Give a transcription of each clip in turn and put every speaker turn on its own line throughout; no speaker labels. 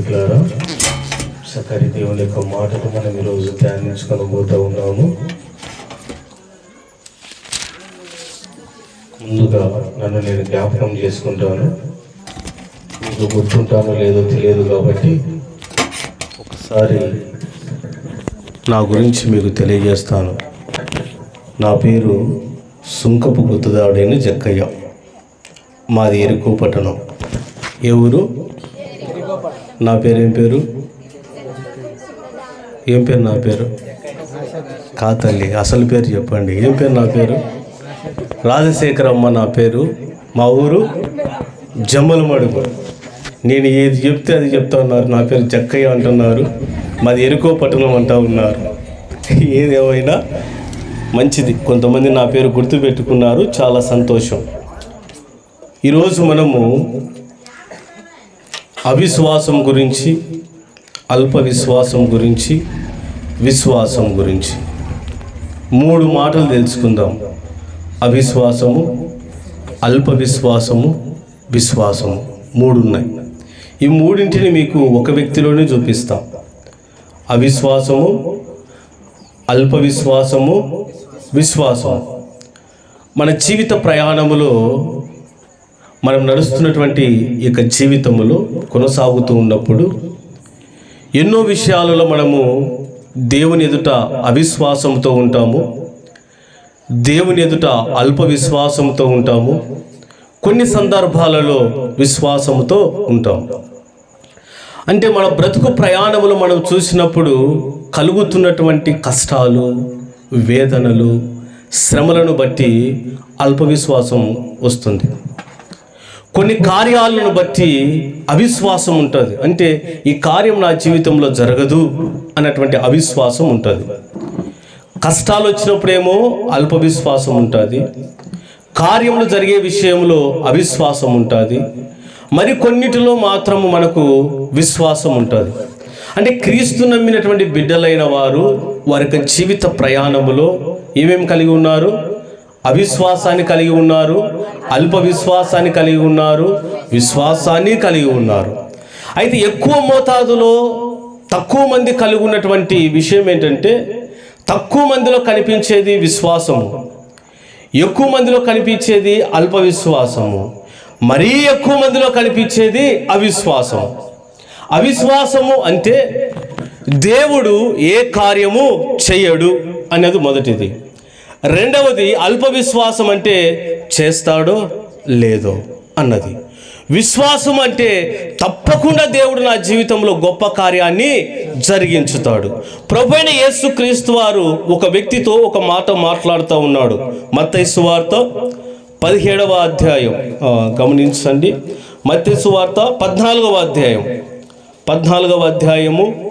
ప్రేమికులారా, చక్కటి దేవుని యొక్క మాటలు మనం ఈరోజు ధ్యానించుకొని పోతూ ఉన్నాము. ముందుగా నన్ను నేను జ్ఞాపకం చేసుకుంటాను. మీకు గుర్తుంటానో లేదో తెలియదు కాబట్టి ఒకసారి నా గురించి మీకు తెలియజేస్తాను. నా పేరు సుంకపు గుర్తుదాడైన జక్కయ్య. మాది ఎరుకు పట్టణం. ఏ ఊరు? నా పేరు ఏం పేరు? ఏం పేరు? నా పేరు కాతల్లి. అసలు పేరు చెప్పండి. ఏం పేరు? నా పేరు రాజశేఖరమ్మ. నా పేరు. మా ఊరు జమ్మలమడుగు. నేను ఏది చెప్తే అది చెప్తా ఉన్నారు. నా పేరు జక్కయ్య అంటున్నారు. మాది ఎరుకో పట్టణం అంటూ ఉన్నారు. ఏదేమైనా మంచిది, కొంతమంది నా పేరు గుర్తుపెట్టుకున్నారు, చాలా సంతోషం. ఈరోజు మనము అవిశ్వాసం గురించి, అల్ప విశ్వాసం గురించి, విశ్వాసం గురించి 3 మాటలు తెలుసుకుందాం. అవిశ్వాసము, అల్ప విశ్వాసము, విశ్వాసము 3 ఉన్నాయి. ఈ 3ంటిని మీకు ఒక వ్యక్తిలోనే చూపిస్తాం. అవిశ్వాసము, అల్ప విశ్వాసము, విశ్వాసము. మన జీవిత ప్రయాణములో, మనం నడుస్తున్నటువంటి ఈ యొక్క జీవితంలో కొనసాగుతూ ఉన్నప్పుడు ఎన్నో విషయాలలో మనము దేవుని ఎదుట అవిశ్వాసంతో ఉంటాము, దేవుని ఎదుట అల్ప విశ్వాసంతో ఉంటాము, కొన్ని సందర్భాలలో విశ్వాసంతో ఉంటాము. అంటే మన బ్రతుకు ప్రయాణములు మనం చూసినప్పుడు కలుగుతున్నటువంటి కష్టాలు, వేదనలు, శ్రమలను బట్టి అల్ప విశ్వాసం వస్తుంది. కొన్ని కార్యాలను బట్టి అవిశ్వాసం ఉంటుంది. అంటే ఈ కార్యం నా జీవితంలో జరగదు అన్నటువంటి అవిశ్వాసం ఉంటుంది. కష్టాలు వచ్చినప్పుడేమో అల్ప విశ్వాసం ఉంటుంది, కార్యములు జరిగే విషయంలో అవిశ్వాసం ఉంటుంది, మరి కొన్నిటిలో మాత్రము మనకు విశ్వాసం ఉంటుంది. అంటే క్రీస్తు నమ్మినటువంటి బిడ్డలైన వారు వారి యొక్క జీవిత ప్రయాణములో ఏమేమి కలిగి ఉన్నారు? అవిశ్వాసాన్ని కలిగి ఉన్నారు, అల్ప విశ్వాసాన్ని కలిగి ఉన్నారు, విశ్వాసాన్ని కలిగి ఉన్నారు. అయితే ఎక్కువ మోతాదులో తక్కువ మంది కలిగి ఉన్నటువంటి విషయం ఏంటంటే, తక్కువ మందిలో కనిపించేది విశ్వాసము, ఎక్కువ మందిలో కనిపించేది అల్ప విశ్వాసము, మరీ ఎక్కువ మందిలో కనిపించేది అవిశ్వాసం. అవిశ్వాసము అంటే దేవుడు ఏ కార్యము చెయ్యడు అనేది మొదటిది. రెండవది అల్ప విశ్వాసం అంటే చేస్తాడో లేదో అన్నది. విశ్వాసం అంటే తప్పకుండా దేవుడు నా జీవితంలో గొప్ప కార్యాన్ని జరిగించుతాడు. ప్రభువైన యేసుక్రీస్తు వారు ఒక వ్యక్తితో ఒక మాట మాట్లాడుతూ ఉన్నాడు. మత్తయి సువార్త 17వ అధ్యాయం గమనించండి. మత్తయి సువార్త 14వ అధ్యాయం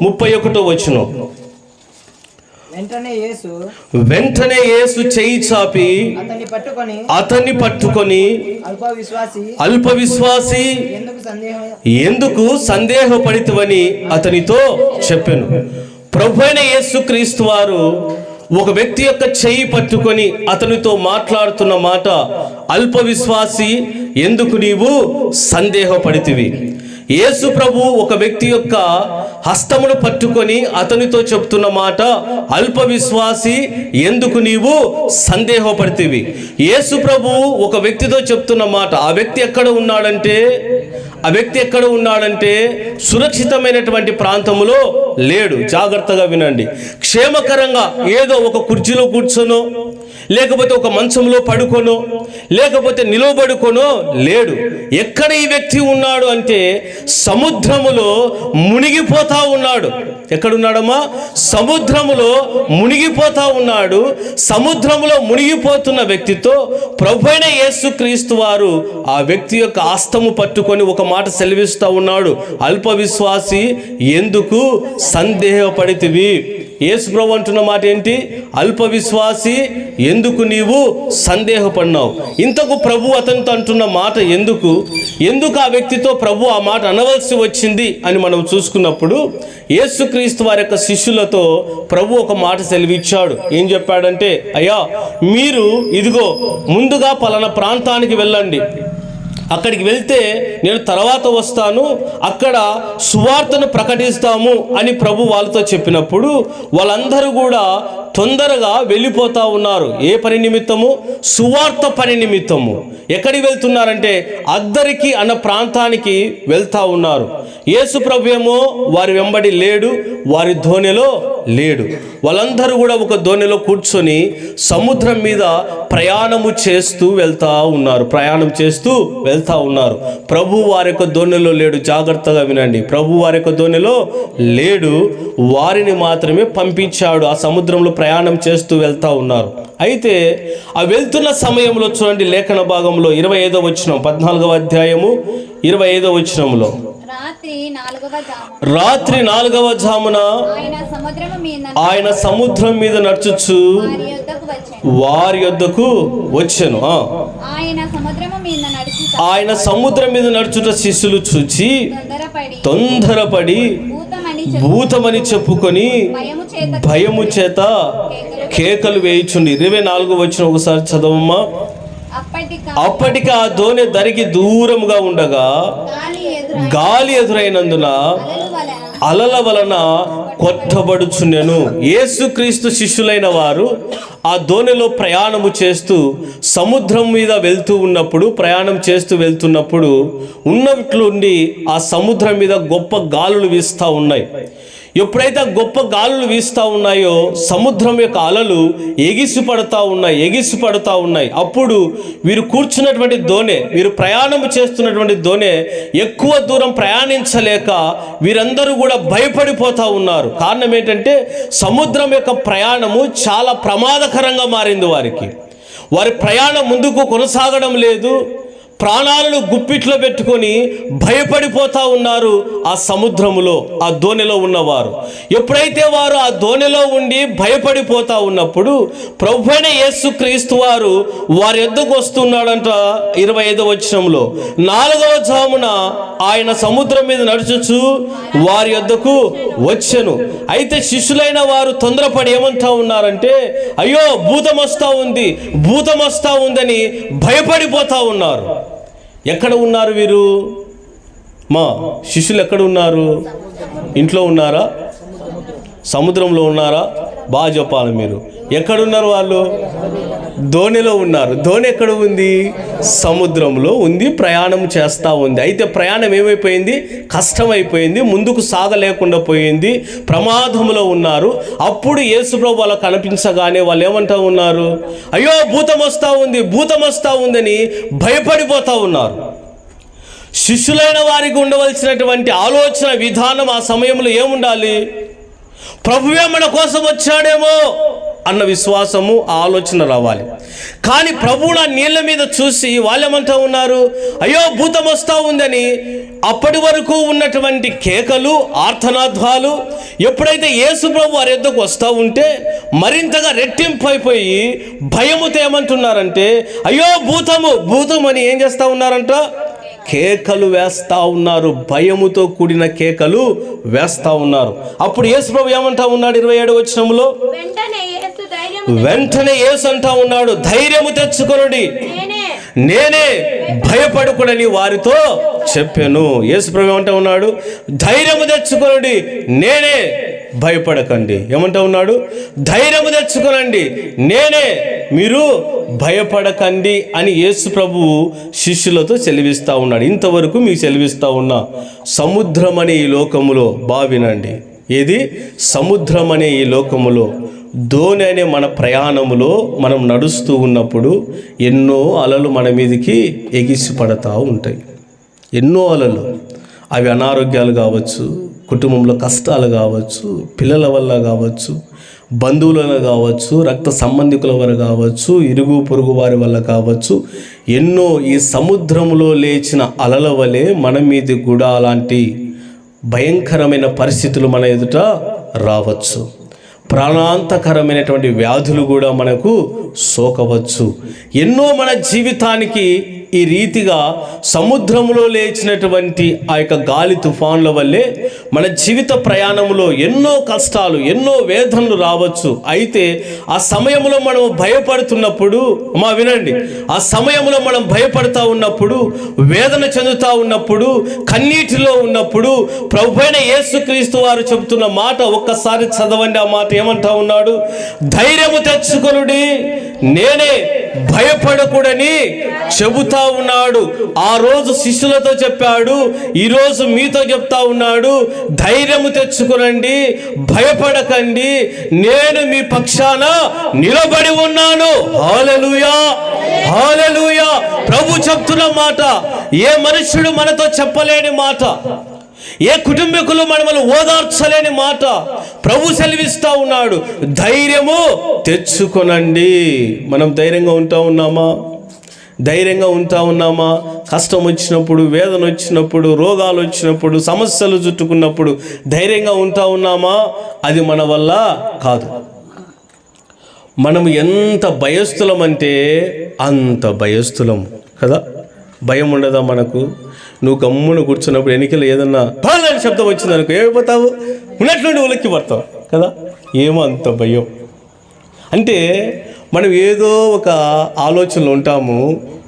31వ వచనం. వెంటనే యేసు చెయ్యి చాపి అతన్ని పట్టుకొని అల్ప విశ్వాసి ఎందుకు సందేహపడితివని అతనితో చెప్పెను. ప్రభువైన యేసుక్రీస్తు వారు ఒక వ్యక్తి యొక్క చెయ్యి పట్టుకొని అతనితో మాట్లాడుతున్న మాట, అల్ప విశ్వాసి ఎందుకు నీవు సందేహపడితివి. యేసు ప్రభు ఒక వ్యక్తి యొక్క హస్తమును పట్టుకొని అతనితో చెప్తున్న మాట, అల్ప విశ్వాసి ఎందుకు నీవు సందేహపడితివి. యేసు ప్రభు ఒక వ్యక్తితో చెప్తున్న మాట, ఆ వ్యక్తి ఎక్కడ ఉన్నాడంటే సురక్షితమైనటువంటి ప్రాంతములో లేడు. జాగ్రత్తగా వినండి. క్షేమకరంగా ఏదో ఒక కుర్చీలో కూర్చొనో, లేకపోతే ఒక మంచంలో పడుకొనో, లేకపోతే నిలబడుకొనో లేడు. ఎక్కడ ఈ వ్యక్తి ఉన్నాడు అంటే సముద్రములో మునిగిపోతా ఉన్నాడు. ఎక్కడున్నాడమ్మా? సముద్రములో మునిగిపోతా ఉన్నాడు. సముద్రములో మునిగిపోతున్న వ్యక్తితో ప్రభువైన యేసుక్రీస్తు వారు ఆ వ్యక్తి యొక్క హస్తము పట్టుకొని ఒక మాట సెలవిస్తూ ఉన్నాడు, అల్ప విశ్వాసి ఎందుకు సందేహపడితివి. యేసు ప్రభు అంటున్న మాట ఏంటి? అల్ప విశ్వాసి ఎందుకు నీవు సందేహపడినావు. ఇంతకు ప్రభు అతనితో అంటున్న మాట ఎందుకు ఆ వ్యక్తితో ప్రభు ఆ మాట అనవలసి వచ్చింది అని మనం చూసుకున్నప్పుడు, యేసుక్రీస్తు వారి యొక్క శిష్యులతో ప్రభు ఒక మాట సెలవిచ్చాడు. ఏం చెప్పాడంటే, అయ్యా మీరు ఇదిగో ముందుగా పలానా ప్రాంతానికి వెళ్ళండి, అక్కడికి వెళ్తే నేను తర్వాత వస్తాను, అక్కడ సువార్తను ప్రకటిస్తాము అని ప్రభు వాళ్ళతో చెప్పినప్పుడు వాళ్ళందరూ కూడా తొందరగా వెళ్ళిపోతూ ఉన్నారు. ఏ పని నిమిత్తము? సువార్త పని నిమిత్తము. ఎక్కడికి వెళ్తున్నారంటే అద్దరికి అన్న ప్రాంతానికి వెళ్తా ఉన్నారు. యేసు ప్రభు ఏమో వారి వెంబడి లేడు, వారి ధోనిలో లేడు. వాళ్ళందరూ కూడా ఒక ధోనిలో కూర్చొని సముద్రం మీద ప్రయాణము చేస్తూ వెళ్తా ఉన్నారు. ప్రభు వారి యొక్క ధోనిలో లేడు. జాగ్రత్తగా వినండి, ప్రభు వారి యొక్క ధోనిలో లేడు, వారిని మాత్రమే పంపించాడు. ఆ సముద్రంలో ప్రయాణం చేస్తూ వెళ్తా ఉన్నారు. అయితే ఆ వెళ్తున్న సమయంలో చూడండి, లేఖన భాగంలో 25వ వచనం, 14వ అధ్యాయము 25వ వచనంలో, రాత్రి 4వ జామున ఆయన సముద్రం మీద నడుచుచు వారి యొద్దకు వచ్చెను. ఆయన సముద్రం మీద నడుచుట శిష్యులు చూచి తొందరపడి భూతమని చెప్పుకొని భయము చేత కేకలు వేయుచుండి. 24వ వచనం ఒకసారి చదవమ్మా. అప్పటికి ఆ దోణి దరికి దూరముగా ఉండగా గాలి ఎదురైనందున అలల వలన కొట్టబడుచుండెను. యేసుక్రీస్తు శిష్యులైన వారు ఆ దోణిలో ప్రయాణము చేస్తూ సముద్రం మీద ప్రయాణం చేస్తూ వెళ్తున్నప్పుడు ఉన్నట్లుండి ఆ సముద్రం మీద గొప్ప గాలులు వీస్తూ ఉన్నాయి. ఎప్పుడైతే గొప్ప గాలులు వీస్తూ ఉన్నాయో సముద్రం యొక్క అలలు ఎగిసి పడుతూ ఉన్నాయి. అప్పుడు వీరు కూర్చున్నటువంటి వీరు ప్రయాణం చేస్తున్నటువంటి దోణి ఎక్కువ దూరం ప్రయాణించలేక వీరందరూ కూడా భయపడిపోతూ ఉన్నారు. కారణం ఏంటంటే సముద్రం యొక్క ప్రయాణము చాలా ప్రమాదకరంగా మారింది. వారి ప్రయాణం ముందుకు కొనసాగడం లేదు. ప్రాణాలను గుప్పిట్లో పెట్టుకొని భయపడిపోతూ ఉన్నారు. ఆ సముద్రములో ఆ దోణిలో ఉన్నవారు ఎప్పుడైతే వారు ఆ దోణిలో ఉండి భయపడిపోతూ ఉన్నప్పుడు ప్రభువైన యేసుక్రీస్తు వారు వారి యొద్దకు వస్తున్నాడంట. 25వ వచనంలో, 4వ జామున ఆయన సముద్రం మీద నడుచుచు వారి యొద్దకు వచ్చెను. అయితే శిష్యులైన వారు తొందరపడి ఏమంటా ఉన్నారంటే, అయ్యో భూతం వస్తూ ఉందని భయపడిపోతూ ఉన్నారు. ఎక్కడ ఉన్నారు వీరు? మా శిష్యులు ఎక్కడ ఉన్నారు? ఇంట్లో ఉన్నారా? సముద్రంలో ఉన్నారా? బాగా చెప్పాలి మీరు. ఎక్కడున్నారు వాళ్ళు? దోణిలో ఉన్నారు. దోణి ఎక్కడ ఉంది? సముద్రంలో ఉంది, ప్రయాణం చేస్తూ ఉంది. అయితే ప్రయాణం ఏమైపోయింది? కష్టమైపోయింది, ముందుకు సాగలేకుండా పోయింది, ప్రమాదంలో ఉన్నారు. అప్పుడు యేసుప్రభు వాళ్ళకు కనిపించగానే వాళ్ళు ఏమంటూ ఉన్నారు? అయ్యో భూతం వస్తూ ఉందని భయపడిపోతూ ఉన్నారు. శిష్యులైన వారికి ఉండవలసినటువంటి ఆలోచన విధానం ఆ సమయంలో ఏముండాలి? ప్రభువే మన కోసం వచ్చాడేమో అన్న విశ్వాసము, ఆలోచన రావాలి. కానీ ప్రభువు ఆ నీళ్ళ మీద చూసి వాళ్ళేమంటూ ఉన్నారు? అయ్యో భూతం వస్తూ ఉందని. అప్పటి వరకు ఉన్నటువంటి కేకలు, ఆర్తనాదాలు ఎప్పుడైతే యేసు ప్రభు వారి యొద్దకు వస్తూ ఉంటే మరింతగా రెట్టింపైపోయి భయముతో ఏమంటున్నారంటే, అయ్యో భూతం అని ఏం చేస్తూ ఉన్నారంట? కేకలు వేస్తూ ఉన్నారు. భయముతో కూడిన కేకలు వేస్తూ ఉన్నారు. అప్పుడు యేసు ప్రభు ఏమంటా ఉన్నాడు? 27వ వచనంలో, వెంటనే యేసు అంటా ఉన్నాడు, ధైర్యము తెచ్చుకొనుడి, నేనే, భయపడకుడని వారితో చెప్పాను. యేసు ప్రభు ఏమంటా ఉన్నాడు? ధైర్యము తెచ్చుకొనుడి, నేనే, భయపడకండి. ఏమంటా ఉన్నాడు? ధైర్యము తెచ్చుకోనండి, నేనే, మీరు భయపడకండి అని యేసు ప్రభువు శిష్యులతో సెలవిస్తూ ఉన్నాడు. ఇంతవరకు మీకు సెలవిస్తూ ఉన్నా సముద్రం అనే ఈ లోకములో బావినండి. ఏది? సముద్రం అనే ఈ లోకములో దోణి అనే మన ప్రయాణములో మనం నడుస్తూ ఉన్నప్పుడు ఎన్నో అలలు మన మీదకి ఎగిసి పడతా ఉంటాయి. ఎన్నో అలలు. అవి అనారోగ్యాలు కావచ్చు, కుటుంబంలో కష్టాలు కావచ్చు, పిల్లల వల్ల కావచ్చు, బంధువుల కావచ్చు, రక్త సంబంధికుల వల్ల కావచ్చు, ఇరుగు పొరుగు వారి వల్ల కావచ్చు. ఎన్నో ఈ సముద్రంలో లేచిన అలల వలె మన మీద కూడా అలాంటి భయంకరమైన పరిస్థితులు మన ఎదుట రావచ్చు. ప్రాణాంతకరమైనటువంటి వ్యాధులు కూడా మనకు సోకవచ్చు. ఎన్నో మన జీవితానికి ఈ రీతిగా సముద్రంలో లేచినటువంటి ఆ యొక్క గాలి తుఫాన్ల వల్లే మన జీవిత ప్రయాణంలో ఎన్నో కష్టాలు, ఎన్నో వేదనలు రావచ్చు. అయితే ఆ సమయంలో మనం భయపడుతున్నప్పుడు, వినండి, ఆ సమయంలో మనం భయపడతా ఉన్నప్పుడు, వేదన చెందుతా ఉన్నప్పుడు, కన్నీటిలో ఉన్నప్పుడు ప్రభువైన యేసుక్రీస్తు వారు చెబుతున్న మాట ఒక్కసారి చదవండి. ఆ మాట ఏమంటా ఉన్నాడు? ధైర్యము తెచ్చుకొనుడి, నేనే, భయపడకూడని చెబుతా ఉన్నాడు. ఆ రోజు శిష్యులతో చెప్పాడు, ఈరోజు మీతో చెప్తా ఉన్నాడు. ధైర్యము తెచ్చుకోనండి, భయపడకండి, నేను మీ పక్షాన నిలబడి ఉన్నాను. హల్లెలూయా, హల్లెలూయా. ప్రభు చెప్తున్న మాట ఏ మనుష్యుడు మనతో చెప్పలేని మాట, ఏ కుటుంబీకులు మనల్ని ఓదార్చలేని మాట ప్రభు సెలవిస్తా ఉన్నాడు. ధైర్యము తెచ్చుకొనండి. మనం ధైర్యంగా ఉంటా ఉన్నామా? ధైర్యంగా ఉంటా ఉన్నామా? కష్టం వచ్చినప్పుడు, వేదన వచ్చినప్పుడు, రోగాలు వచ్చినప్పుడు, సమస్యలు చుట్టుకున్నప్పుడు ధైర్యంగా ఉంటా ఉన్నామా? అది మన వల్ల కాదు. మనం ఎంత భయస్థులం అంటే అంత భయస్థులం కదా. భయం ఉండదా మనకు? నువ్వు గమ్మును కూర్చున్నప్పుడు ఎన్నికలు ఏదన్నా బాలని శబ్దం వచ్చింది అనుకో, ఏమైపోతావు? ఉన్నట్లుండి ఉలిక్కి పడతావు కదా. ఏమో అంత భయం. అంటే మనం ఏదో ఒక ఆలోచనలు ఉంటాము,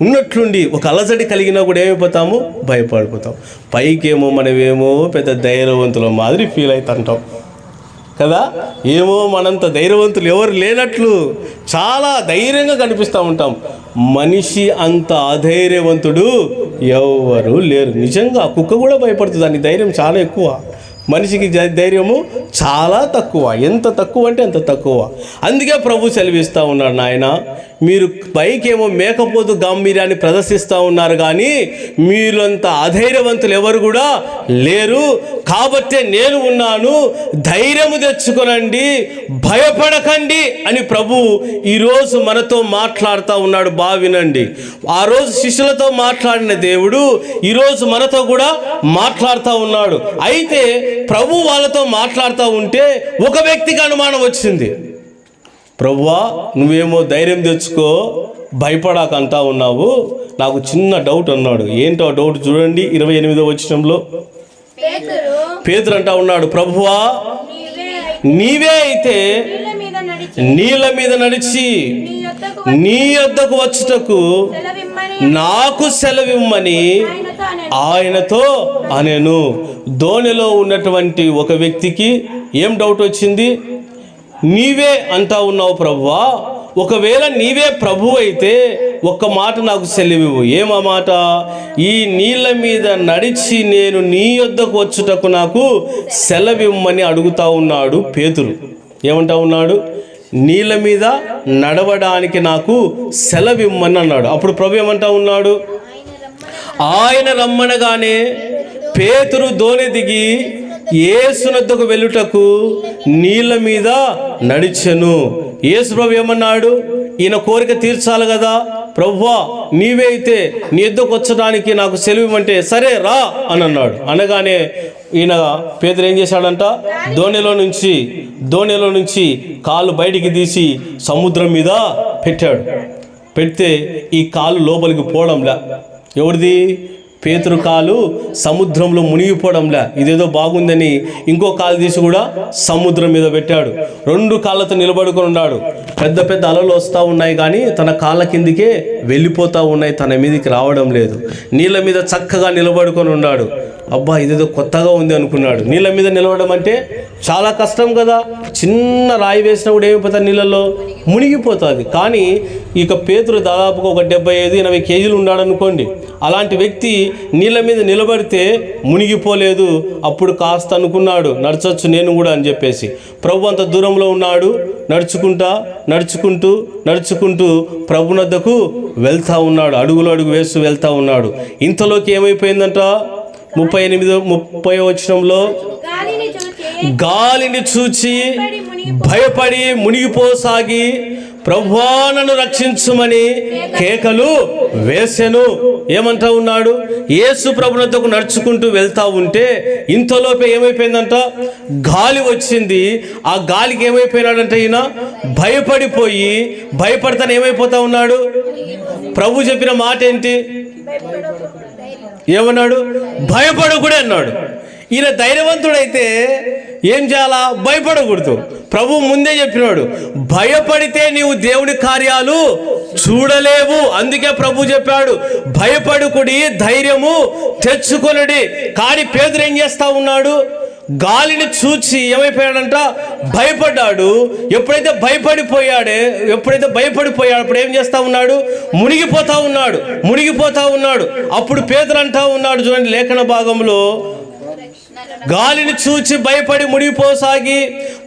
ఉన్నట్లుండి ఒక అలజడి కలిగినా కూడా ఏమైపోతాము? భయపడిపోతాం. పైకేమో మనమేమో పెద్ద ధైర్యవంతుల మాదిరి ఫీల్ అవుతుంటాం కదా. ఏమో మనంత ధైర్యవంతులు ఎవరు లేనట్లు చాలా ధైర్యంగా కనిపిస్తూ ఉంటాం. మనిషి అంత అధైర్యవంతుడు ఎవరు లేరు. నిజంగా కుక్క కూడా భయపడుతుంది, దాని ధైర్యం చాలా ఎక్కువ. మనిషికి ధైర్యము చాలా తక్కువ. ఎంత తక్కువ అంటే అంత తక్కువ. అందుకే ప్రభు సెలవిస్తూ ఉన్నాడు, నాయన మీరు పైకేమో మేకపోతు గాంభీర్యాన్ని ప్రదర్శిస్తూ ఉన్నారు, కానీ మీరంత అధైర్యవంతులు ఎవరు కూడా లేరు. కాబట్టే నేను ఉన్నాను, ధైర్యము తెచ్చుకొనండి, భయపడకండి అని ప్రభు ఈరోజు మనతో మాట్లాడుతూ ఉన్నాడు. బాగా వినండి. ఆ రోజు శిష్యులతో మాట్లాడిన దేవుడు ఈరోజు మనతో కూడా మాట్లాడుతూ ఉన్నాడు. అయితే ప్రభు వాళ్ళతో మాట్లాడుతూ ఉంటే ఒక వ్యక్తికి అనుమానం వచ్చింది. ప్రభువా, నువ్వేమో ధైర్యం తెచ్చుకో, భయపడాక అంటా ఉన్నావు, నాకు చిన్న డౌట్ అన్నాడు. ఏంటో డౌట్ చూడండి. 28వ వచనంలో పేతురు అంటా ఉన్నాడు, ప్రభువా నీవే అయితే నీళ్ళ మీద నడిచి నీ యొద్దకు వచ్చుటకు నాకు సెలవిమ్మని ఆయనతో అనేను. దోణిలో ఉన్నటువంటి ఒక వ్యక్తికి ఏం డౌట్ వచ్చింది? నీవే అంటా ఉన్నావు ప్రభువా, ఒకవేళ నీవే ప్రభు అయితే ఒక్క మాట నాకు సెలవివ్వు. ఏమా మాట? ఈ నీళ్ళ మీద నడిచి నేను నీ యొద్దకు వచ్చుటకు నాకు సెలవిమ్మని అడుగుతా ఉన్నాడు పేతురు. ఏమంటా ఉన్నాడు? నీళ్ళ మీద నడవడానికి నాకు సెలవిమ్మని అన్నాడు. అప్పుడు ప్రభు ఏమంటా ఉన్నాడు? ఆయన రమ్మనగానే పేతురు దోణి దిగి యేసునొద్దకు వెళ్ళుటకు నీళ్ళ మీద నడిచెను. యేసు ప్రభు ఏమన్నాడు? ఈయన కోరిక తీర్చాలి కదా. ప్రభువా నీవే అయితే నీ యొద్దకు వచ్చడానికి నాకు సెలవివ్వంటే సరే రా అని అన్నాడు. అనగానే ఈయన పేతురు ఏం చేశాడంట? దోణిలో నుంచి కాలు బయటికి తీసి సముద్రం మీద పెట్టాడు. పెడితే ఈ కాలు లోపలికి పోవడంలా. ఎవరిది? పేతురు కాలు సముద్రంలో మునిగిపోవడంలే. ఇదేదో బాగుందని ఇంకో కాలు తీసి కూడా సముద్రం మీద పెట్టాడు. 2 కాళ్ళతో నిలబడుకొని ఉన్నాడు. పెద్ద పెద్ద అలలు వస్తూ ఉన్నాయి, కానీ తన కాళ్ళ కిందికే వెళ్ళిపోతూ ఉన్నాయి, తన మీదకి రావడం లేదు. నీళ్ళ మీద చక్కగా నిలబడుకొని ఉన్నాడు. అబ్బా ఇదేదో కొత్తగా ఉంది అనుకున్నాడు. నీళ్ళ మీద నిలవడం అంటే చాలా కష్టం కదా. చిన్న రాయి వేసినా కూడా ఏమైపోతుంది? నీళ్ళల్లో మునిగిపోతుంది. కానీ ఇక పేతురు దాదాపుగా ఒక 75-80 కేజీలు ఉన్నాడు అనుకోండి. అలాంటి వ్యక్తి నీళ్ళ మీద నిలబడితే మునిగిపోలేదు. అప్పుడు కాస్త అనుకున్నాడు, నడచొచ్చు నేను కూడా అని చెప్పేసి. ప్రభు అంత దూరంలో ఉన్నాడు. నడుచుకుంటూ ప్రభునద్దకు వెళ్తా ఉన్నాడు. అడుగు వేస్తూ వెళ్తా ఉన్నాడు. ఇంతలోకి ఏమైపోయిందంట? 30వ వచనంలో గాలిని చూచి భయపడి మునిగిపోసాగి ప్రభువా నన్ను రక్షించుమని కేకలు వేసెను. ఏమంటా ఉన్నాడు? యేసు ప్రభువునొద్దకు నడుచుకుంటూ వెళ్తా ఉంటే ఇంతలోపే ఏమైపోయిందంట? గాలి వచ్చింది. ఆ గాలికి ఏమైపోయినాడంటే ఈయన భయపడతాను ఏమైపోతా ఉన్నాడు? ప్రభు చెప్పిన మాట ఏంటి? ఏమన్నాడు? భయపడకూడే అన్నాడు. ఈయన ధైర్యవంతుడైతే ఏం చేయాలా? భయపడకూడదు. ప్రభు ముందే చెప్పినాడు, భయపడితే నీవు దేవుడి కార్యాలు చూడలేవు. అందుకే ప్రభు చెప్పాడు, భయపడుకుడి, ధైర్యము తెచ్చుకొనుడి. కానీ పేతురు ఏం చేస్తా ఉన్నాడు? గాలిని చూచి ఏమైపోయాడంట? భయపడ్డాడు. ఎప్పుడైతే భయపడిపోయాడు అప్పుడు ఏం చేస్తా ఉన్నాడు? మునిగిపోతా ఉన్నాడు. అప్పుడు పేతురు అంటా ఉన్నాడు, చూడండి లేఖన భాగంలో, గాలిని చూచి భయపడి మునిగిపోసాగి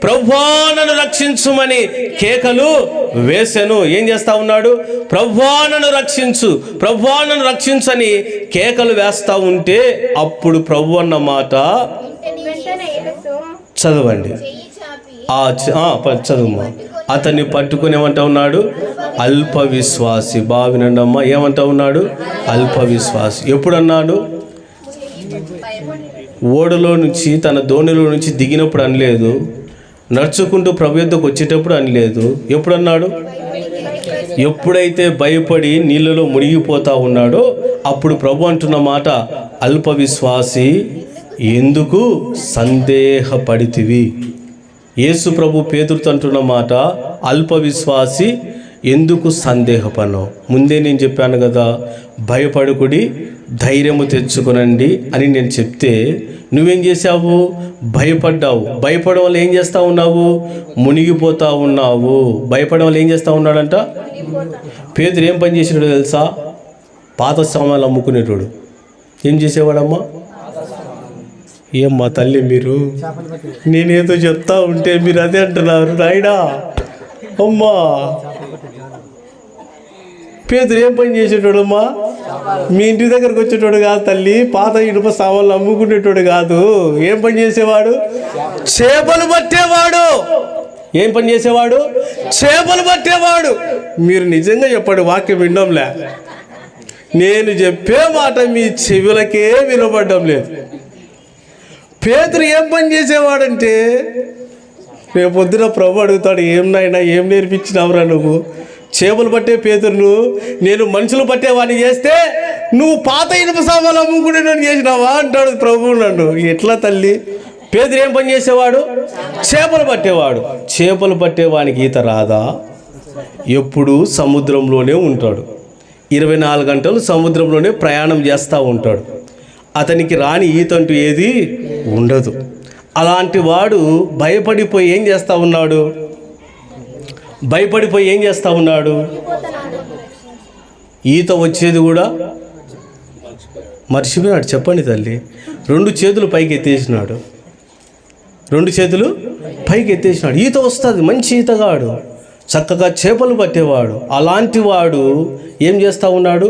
ప్రభువా నన్ను రక్షించుమని కేకలు వేసెను. ఏం చేస్తా ఉన్నాడు? ప్రభువా నన్ను రక్షించు అని కేకలు వేస్తా ఉంటే అప్పుడు ప్రభు అన్న మాట చదవండి. చదువు. అతన్ని పట్టుకుని ఏమంటా ఉన్నాడు? అల్ప విశ్వాసి. బావినండి అమ్మ, ఏమంటా ఉన్నాడు? అల్ప విశ్వాసి. ఎప్పుడు అన్నాడు? ఓడలో నుంచి, తన దోణిలో నుంచి దిగినప్పుడు అనలేదు, నడుచుకుంటూ ప్రభు యొద్దకు వచ్చేటప్పుడు అనలేదు. ఎప్పుడు అన్నాడు? ఎప్పుడైతే భయపడి నీళ్ళలో మునిగిపోతా ఉన్నాడో అప్పుడు ప్రభు అంటున్న మాట, అల్ప విశ్వాసి ఎందుకు సందేహపడితివి. యేసు ప్రభు పేతురుతో అంటున్న మాట, అల్ప విశ్వాసి ఎందుకు సందేహపడినావు? ముందే నేను చెప్పాను కదా, భయపడుకుడి, ధైర్యము తెచ్చుకునండి అని నేను చెప్తే నువ్వేం చేసావు? భయపడ్డావు. భయపడడం వల్ల ఏం చేస్తూ ఉన్నావు? మునిగిపోతా ఉన్నావు. భయపడడం వల్ల ఏం చేస్తూ ఉన్నాడంట? పేతురు ఏం పని చేసినాడు తెలుసా? పాత సామాన్లు అమ్ముకునేటోడు. ఏం చేసేవాడమ్మా? ఏమ్మా తల్లి, మీరు నేనేదో చెప్తా ఉంటే మీరు అదే అంటున్నారు నాయనా. అమ్మా, పేతురు ఏం పని చేసేటోడమ్మా? మీ ఇంటి దగ్గరకు వచ్చేటోడు కాదు తల్లి, పాత ఇనుప సామాన్లు అమ్ముకునేటోడు కాదు. ఏం పని చేసేవాడు? చేపలు పట్టేవాడు. ఏం పని చేసేవాడు? చేపలు పట్టేవాడు. మీరు నిజంగా చెప్పండి, వాక్యం వినడంలే. నేను చెప్పే మాట మీ చెవులకే వినబడడం లేదు. పేతురు ఏం పని చేసేవాడంటే, రేపు పొద్దున ప్రభు అడుగుతాడు, ఏం నాయనా ఏం నేర్పించినావురా నువ్వు? చేపలు పట్టే పేతురును నేను మనుషులు పట్టేవాడిని చేస్తే నువ్వు పాత ఇనుప సామాన్లు అమ్ముకునేటని చేసినావా అంటాడు ప్రభు నన్ను. ఎట్లా తల్లి? పేతురు ఏం పని చేసేవాడు? చేపలు పట్టేవాడు. చేపలు పట్టేవానికి ఈత రాదా? ఎప్పుడు సముద్రంలోనే ఉంటాడు. 24 గంటలు సముద్రంలోనే ప్రయాణం చేస్తూ ఉంటాడు. అతనికి రాని ఈత అంటూ ఏది ఉండదు. అలాంటి వాడు భయపడిపోయి ఏం చేస్తూ ఉన్నాడు? ఈత వచ్చేది కూడా మర్చిపోయినాడు. చెప్పండి తల్లి. 2 చేతులు పైకి ఎత్తేసినాడు. ఈత వస్తుంది. మంచి ఈతగాడు, చక్కగా చేపలు పట్టేవాడు. అలాంటి వాడు ఏం చేస్తూ ఉన్నాడు?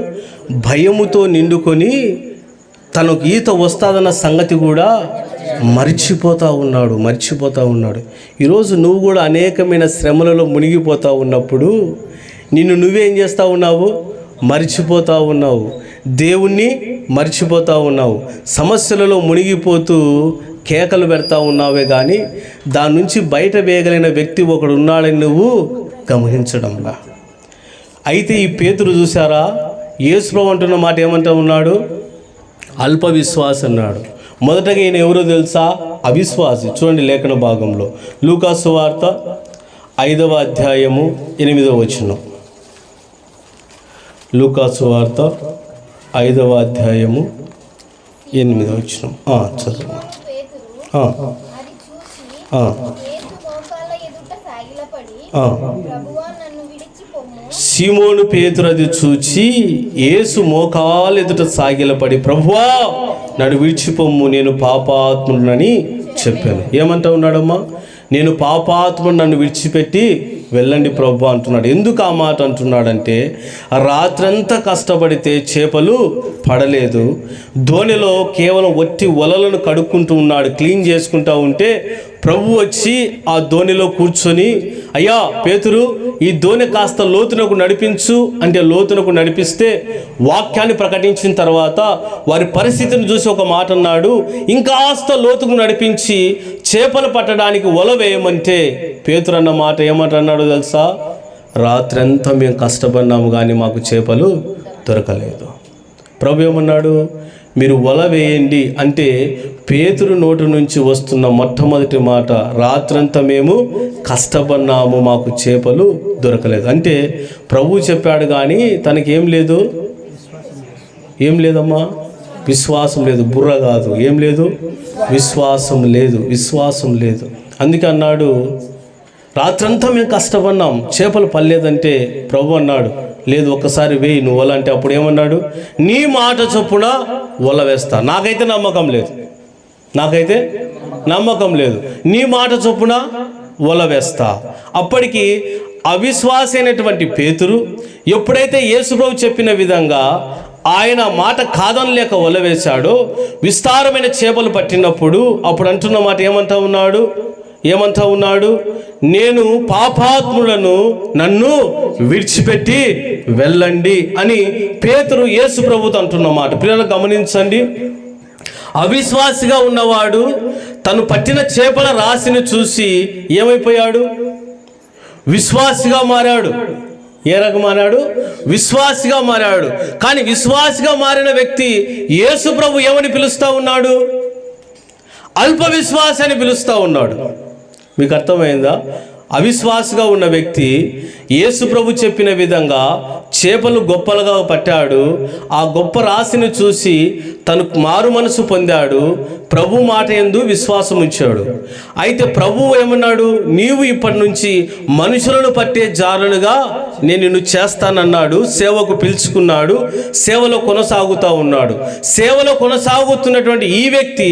భయముతో నిండుకొని తనకు ఈత వస్తుందన్న సంగతి కూడా మర్చిపోతూ ఉన్నాడు. ఈరోజు నువ్వు కూడా అనేకమైన శ్రమలలో మునిగిపోతూ ఉన్నప్పుడు నువ్వేం చేస్తూ ఉన్నావు? మర్చిపోతూ ఉన్నావు. దేవుణ్ణి మర్చిపోతూ ఉన్నావు. సమస్యలలో మునిగిపోతూ కేకలు పెడతా ఉన్నావే కానీ దాని నుంచి బయట వేయగలిగిన వ్యక్తి ఒకడు ఉన్నాడని నువ్వు గమనించడంలా. అయితే ఈ పేతురు చూసారా, యేసు అంటున్న మాట ఏమంటా ఉన్నాడు? అల్ప విశ్వాసి అన్నాడు. మొదటగా ఈయన ఎవరో తెలుసా? అవిశ్వాసి. చూడండి లేఖన భాగంలో లూకా సువార్త 5వ అధ్యాయము 8వ వచనం. లూకా సువార్త 5వ అధ్యాయము 8వ వచనం చదువు. సీమోను పేతురు అది చూచి యేసు మోకాలు ఎదుట సాగిలపడి, ప్రభువా నన్ను విడిచిపోమ్ము, నేను పాపాత్ముడనని చెప్పాను. ఏమంటా ఉన్నాడమ్మా? నేను పాపాత్ముడు, నన్ను విడిచిపెట్టి వెళ్ళండి ప్రభు అంటున్నాడు. ఎందుకు ఆ మాట అంటున్నాడంటే, రాత్రంతా కష్టపడితే చేపలు పడలేదు. ధోనిలో కేవలం ఒట్టి వలలను కడుక్కుంటూ ఉన్నాడు, క్లీన్ చేసుకుంటూ ఉంటే ప్రభు వచ్చి ఆ దోణిలో కూర్చొని, అయ్యా పేతురు, ఈ దోణి కాస్త లోతునకు నడిపించు అంటే లోతునకు నడిపిస్తే వాక్యాన్ని ప్రకటించిన తర్వాత వారి పరిస్థితిని చూసి ఒక మాట అన్నాడు, ఇంకాస్త లోతుకు నడిపించి చేపలు పట్టడానికి వల వేయమంటే పేతురు అన్న మాట ఏమంటున్నాడో తెలుసా? రాత్రంతా మేము కష్టపడినాము కానీ మాకు చేపలు దొరకలేదు. ప్రభు ఏమన్నాడు? మీరు వల వేయండి అంటే పేతురు నోటి నుంచి వస్తున్న మొట్టమొదటి మాట, రాత్రంతా మేము కష్టపడినాము మాకు చేపలు దొరకలేదు. అంటే ప్రభు చెప్పాడు కానీ తనకేం లేదు, ఏం లేదమ్మా, విశ్వాసం లేదు. బుర్ర కాదు, ఏం లేదు, విశ్వాసం లేదు, విశ్వాసం లేదు. అందుకే అన్నాడు, రాత్రంతా మేము కష్టపడినాం చేపలు పడలేదంటే ప్రభు అన్నాడు, లేదు ఒక్కసారి వేయి నువ్వు వల అంటే అప్పుడు ఏమన్నాడు? నీ మాట చొప్పున వల వేస్తా. నాకైతే నమ్మకం లేదు, నాకైతే నమ్మకం లేదు. నీ మాట చొప్పున వల వేస్తా. అప్పటికి అవిశ్వాసి అయినటువంటి పేతురు ఎప్పుడైతే యేసుప్రభు చెప్పిన విధంగా ఆయన మాట కాదనలేక వల వేశాడో, విస్తారమైన చేపలు పట్టినప్పుడు అప్పుడు అంటున్న మాట ఏమంటా ఉన్నాడు? నేను పాపాత్ములను, నన్ను విడిచిపెట్టి వెళ్ళండి అని పేతురు యేసు ప్రభుతో అంటున్న మాట. పిల్లలు గమనించండి, అవిశ్వాసిగా ఉన్నవాడు తను పట్టిన చేపల రాశిని చూసి ఏమైపోయాడు? విశ్వాసిగా మారాడు. ఏ రకం మారాడు? విశ్వాసిగా మారాడు. కానీ విశ్వాసిగా మారిన వ్యక్తి యేసు ప్రభు ఏమని పిలుస్తూ ఉన్నాడు? అల్ప విశ్వాసి అని పిలుస్తూ ఉన్నాడు. మీకు అర్థమైందా? అవిశ్వాసిగా ఉన్న వ్యక్తి యేసు ప్రభు చెప్పిన విధంగా చేపలు గొప్పలుగా పట్టాడు. ఆ గొప్ప రాశిని చూసి తను మారు మనసు పొందాడు. ప్రభు మాట యందు విశ్వాసం ఉంచాడు. అయితే ప్రభువు ఏమన్నాడు? నీవు ఇప్పటి నుంచి మనుషులను పట్టే జారులుగా నేను నిన్ను చేస్తానన్నాడు. సేవకు పిలుచుకున్నాడు. సేవలో కొనసాగుతూ ఉన్నాడు. సేవలో కొనసాగుతున్నటువంటి ఈ వ్యక్తి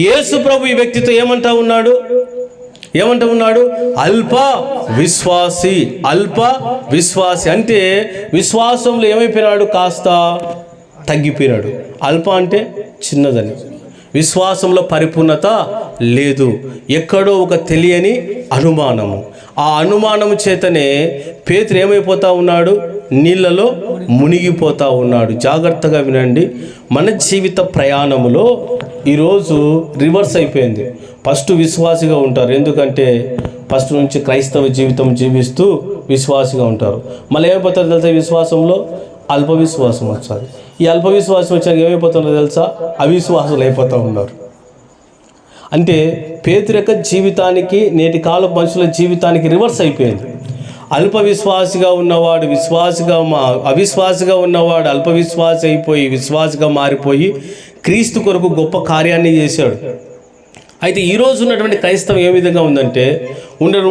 యేసు ప్రభు ఈ వ్యక్తితో ఏమంటా ఉన్నాడు? అల్ప విశ్వాసి. అల్ప విశ్వాసి అంటే విశ్వాసంలో ఏమైపోయినాడు? కాస్త తగ్గిపోయినాడు. అల్ప అంటే చిన్నదని. విశ్వాసంలో పరిపూర్ణత లేదు. ఎక్కడో ఒక తెలియని అనుమానము. ఆ అనుమానము చేతనే పేతురు ఏమైపోతా ఉన్నాడు? నీళ్ళలో మునిగిపోతా ఉన్నాడు. జాగ్రత్తగా వినండి, మన జీవిత ప్రయాణములో ఈరోజు రివర్స్ అయిపోయింది. ఫస్ట్ విశ్వాసిగా ఉంటారు, ఎందుకంటే ఫస్ట్ నుంచి క్రైస్తవ జీవితం జీవిస్తూ విశ్వాసిగా ఉంటారు. మళ్ళీ ఏమైపోతారు తెలుసా? విశ్వాసంలో అల్ప విశ్వాసం వచ్చారు. ఈ అల్ప విశ్వాసం వచ్చాక ఏమైపోతుందో తెలుసా? అవిశ్వాసులు అయిపోతూ ఉన్నారు. అంటే పేతురు యొక్క జీవితానికి నేటి కాల మనుషుల జీవితానికి రివర్స్ అయిపోయింది. అల్ప విశ్వాసిగా ఉన్నవాడు అవిశ్వాసిగా ఉన్నవాడు అల్ప విశ్వాసి అయిపోయి విశ్వాసిగా మారిపోయి క్రీస్తు కొరకు గొప్ప కార్యాన్ని చేశాడు. అయితే ఈరోజు ఉన్నటువంటి క్రైస్తవం ఏ విధంగా ఉందంటే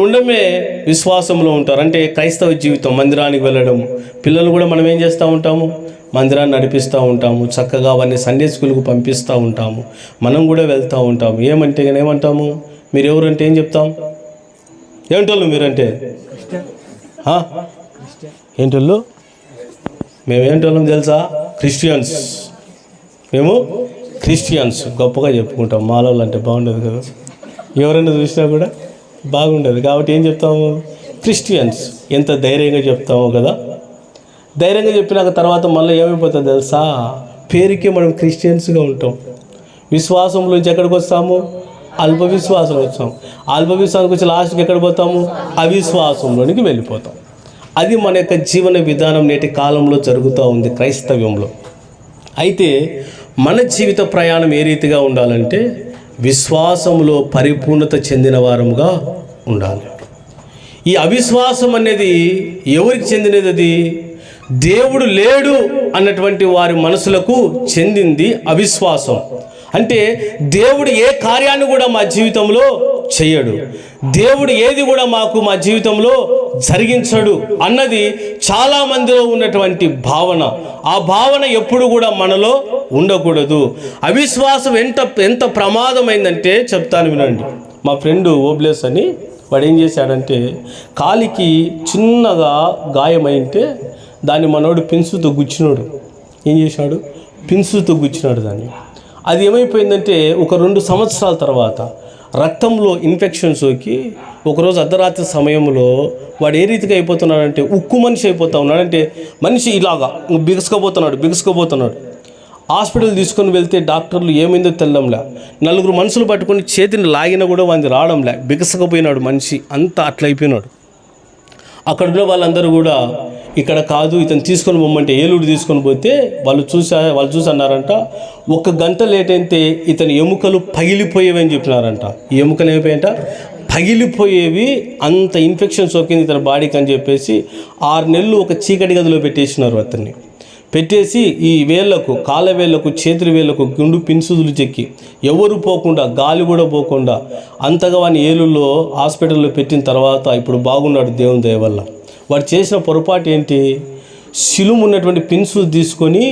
ఉండమే విశ్వాసంలో ఉంటారు. అంటే క్రైస్తవ జీవితం, మందిరానికి వెళ్ళడం, పిల్లలు కూడా మనం ఏం చేస్తూ ఉంటాము? మందిరాన్ని నడిపిస్తూ ఉంటాము. చక్కగా అవన్నీ సండే స్కూల్కు పంపిస్తూ ఉంటాము. మనం కూడా వెళ్తూ ఉంటాము. ఏమంటాము? మీరు ఎవరంటే ఏం చెప్తాం? ఏంటోళ్ళు మీరంటే? ఏంటోళ్ళు? మేము ఏంటోళ్ళం తెలుసా? క్రిస్టియన్స్. మేము క్రిస్టియన్స్ గొప్పగా చెప్పుకుంటాం. మాలోళ్ళు అంటే బాగుండదు కదా, ఎవరైనా చూసినా కూడా బాగుండదు. కాబట్టి ఏం చెప్తాము? క్రిస్టియన్స్. ఎంత ధైర్యంగా చెప్తామో కదా. ధైర్యంగా చెప్పినాక తర్వాత మళ్ళీ ఏమైపోతుంది తెలుసా? పేరుకే మనం క్రిస్టియన్స్గా ఉంటాం. విశ్వాసంలోంచి ఎక్కడికి వస్తాము? అల్ప విశ్వాసం వచ్చాం. అల్ప విశ్వాసానికి వచ్చి లాస్ట్కి ఎక్కడ పోతాము? అవిశ్వాసంలోనికి వెళ్ళిపోతాం. అది మన యొక్క జీవన విధానం నేటి కాలంలో జరుగుతూ ఉంది క్రైస్తవ్యంలో. అయితే మన జీవిత ప్రయాణం ఏ రీతిగా ఉండాలంటే విశ్వాసంలో పరిపూర్ణత చెందిన వారముగా ఉండాలి. ఈ అవిశ్వాసం అనేది ఎవరికి చెందినది? అది దేవుడు లేడు అన్నటువంటి వారి మనసులకు చెందింది అవిశ్వాసం. అంటే దేవుడు ఏ కార్యాన్ని కూడా మా జీవితంలో చేయడు, దేవుడు ఏది కూడా మా జీవితంలో జరిగించడు అన్నది చాలా మందిలో ఉన్నటువంటి భావన. ఆ భావన ఎప్పుడు కూడా మనలో ఉండకూడదు. అవిశ్వాసం ఎంత ప్రమాదమైందంటే చెప్తాను వినండి. మా ఫ్రెండ్ ఓబ్లేస్ అని, వాడు ఏం చేశాడంటే కాలికి చిన్నగా గాయమైంటే దాన్ని మనోడు పెన్సుతో గుచ్చినాడు. ఏం చేశాడు? పెన్సుతో గుచ్చినాడు దాన్ని. అది ఏమైపోయిందంటే ఒక 2 సంవత్సరాల తర్వాత రక్తంలో ఇన్ఫెక్షన్ సోకి ఒకరోజు అర్ధరాత్రి సమయంలో వాడు ఏ రీతిగా అయిపోతున్నాడంటే ఉక్కు మనిషి అయిపోతా ఉన్నాడు. అంటే మనిషి ఇలాగా బిగుసుకుపోతున్నాడు. హాస్పిటల్ తీసుకొని వెళ్తే డాక్టర్లు ఏమైందో తెల్లంలే, 4 మనుషులు పట్టుకొని చేతిని లాగినా కూడా వాడిని రావడంలే, బిగుసుకుపోయినాడు మనిషి, అంతా అట్లా అయిపోయినాడు. అక్కడ ఉన్న వాళ్ళందరూ కూడా ఇక్కడ కాదు ఇతను తీసుకొని పోమంటే ఏలూరు తీసుకొని పోతే వాళ్ళు చూసి అన్నారంట, 1 గంట లేట్ అయితే ఇతని ఎముకలు పగిలిపోయేవి అని చెప్పినారంట. ఈ ఎముకలు ఏమైపోయాయంట, పగిలిపోయేవి, అంత ఇన్ఫెక్షన్ సోకింది ఇతని బాడీకి అని చెప్పేసి 6 నెలలు ఒక చీకటి గదిలో పెట్టేసినారు. అతన్ని పెట్టేసి ఈ వేళ్లకు, కాళ్ళ వేళ్లకు, చేతుల వేళ్లకు గుండు పిన్సుదులు చెక్కి ఎవరు పోకుండా, గాలి కూడా పోకుండా అంతగా వాడిని ఏలుల్లో హాస్పిటల్లో పెట్టిన తర్వాత ఇప్పుడు బాగున్నాడు దేవుని దయ వల్ల. వాడు చేసిన పొరపాటు ఏంటి, సిలుము ఉన్నటువంటి పిన్సు తీసుకొని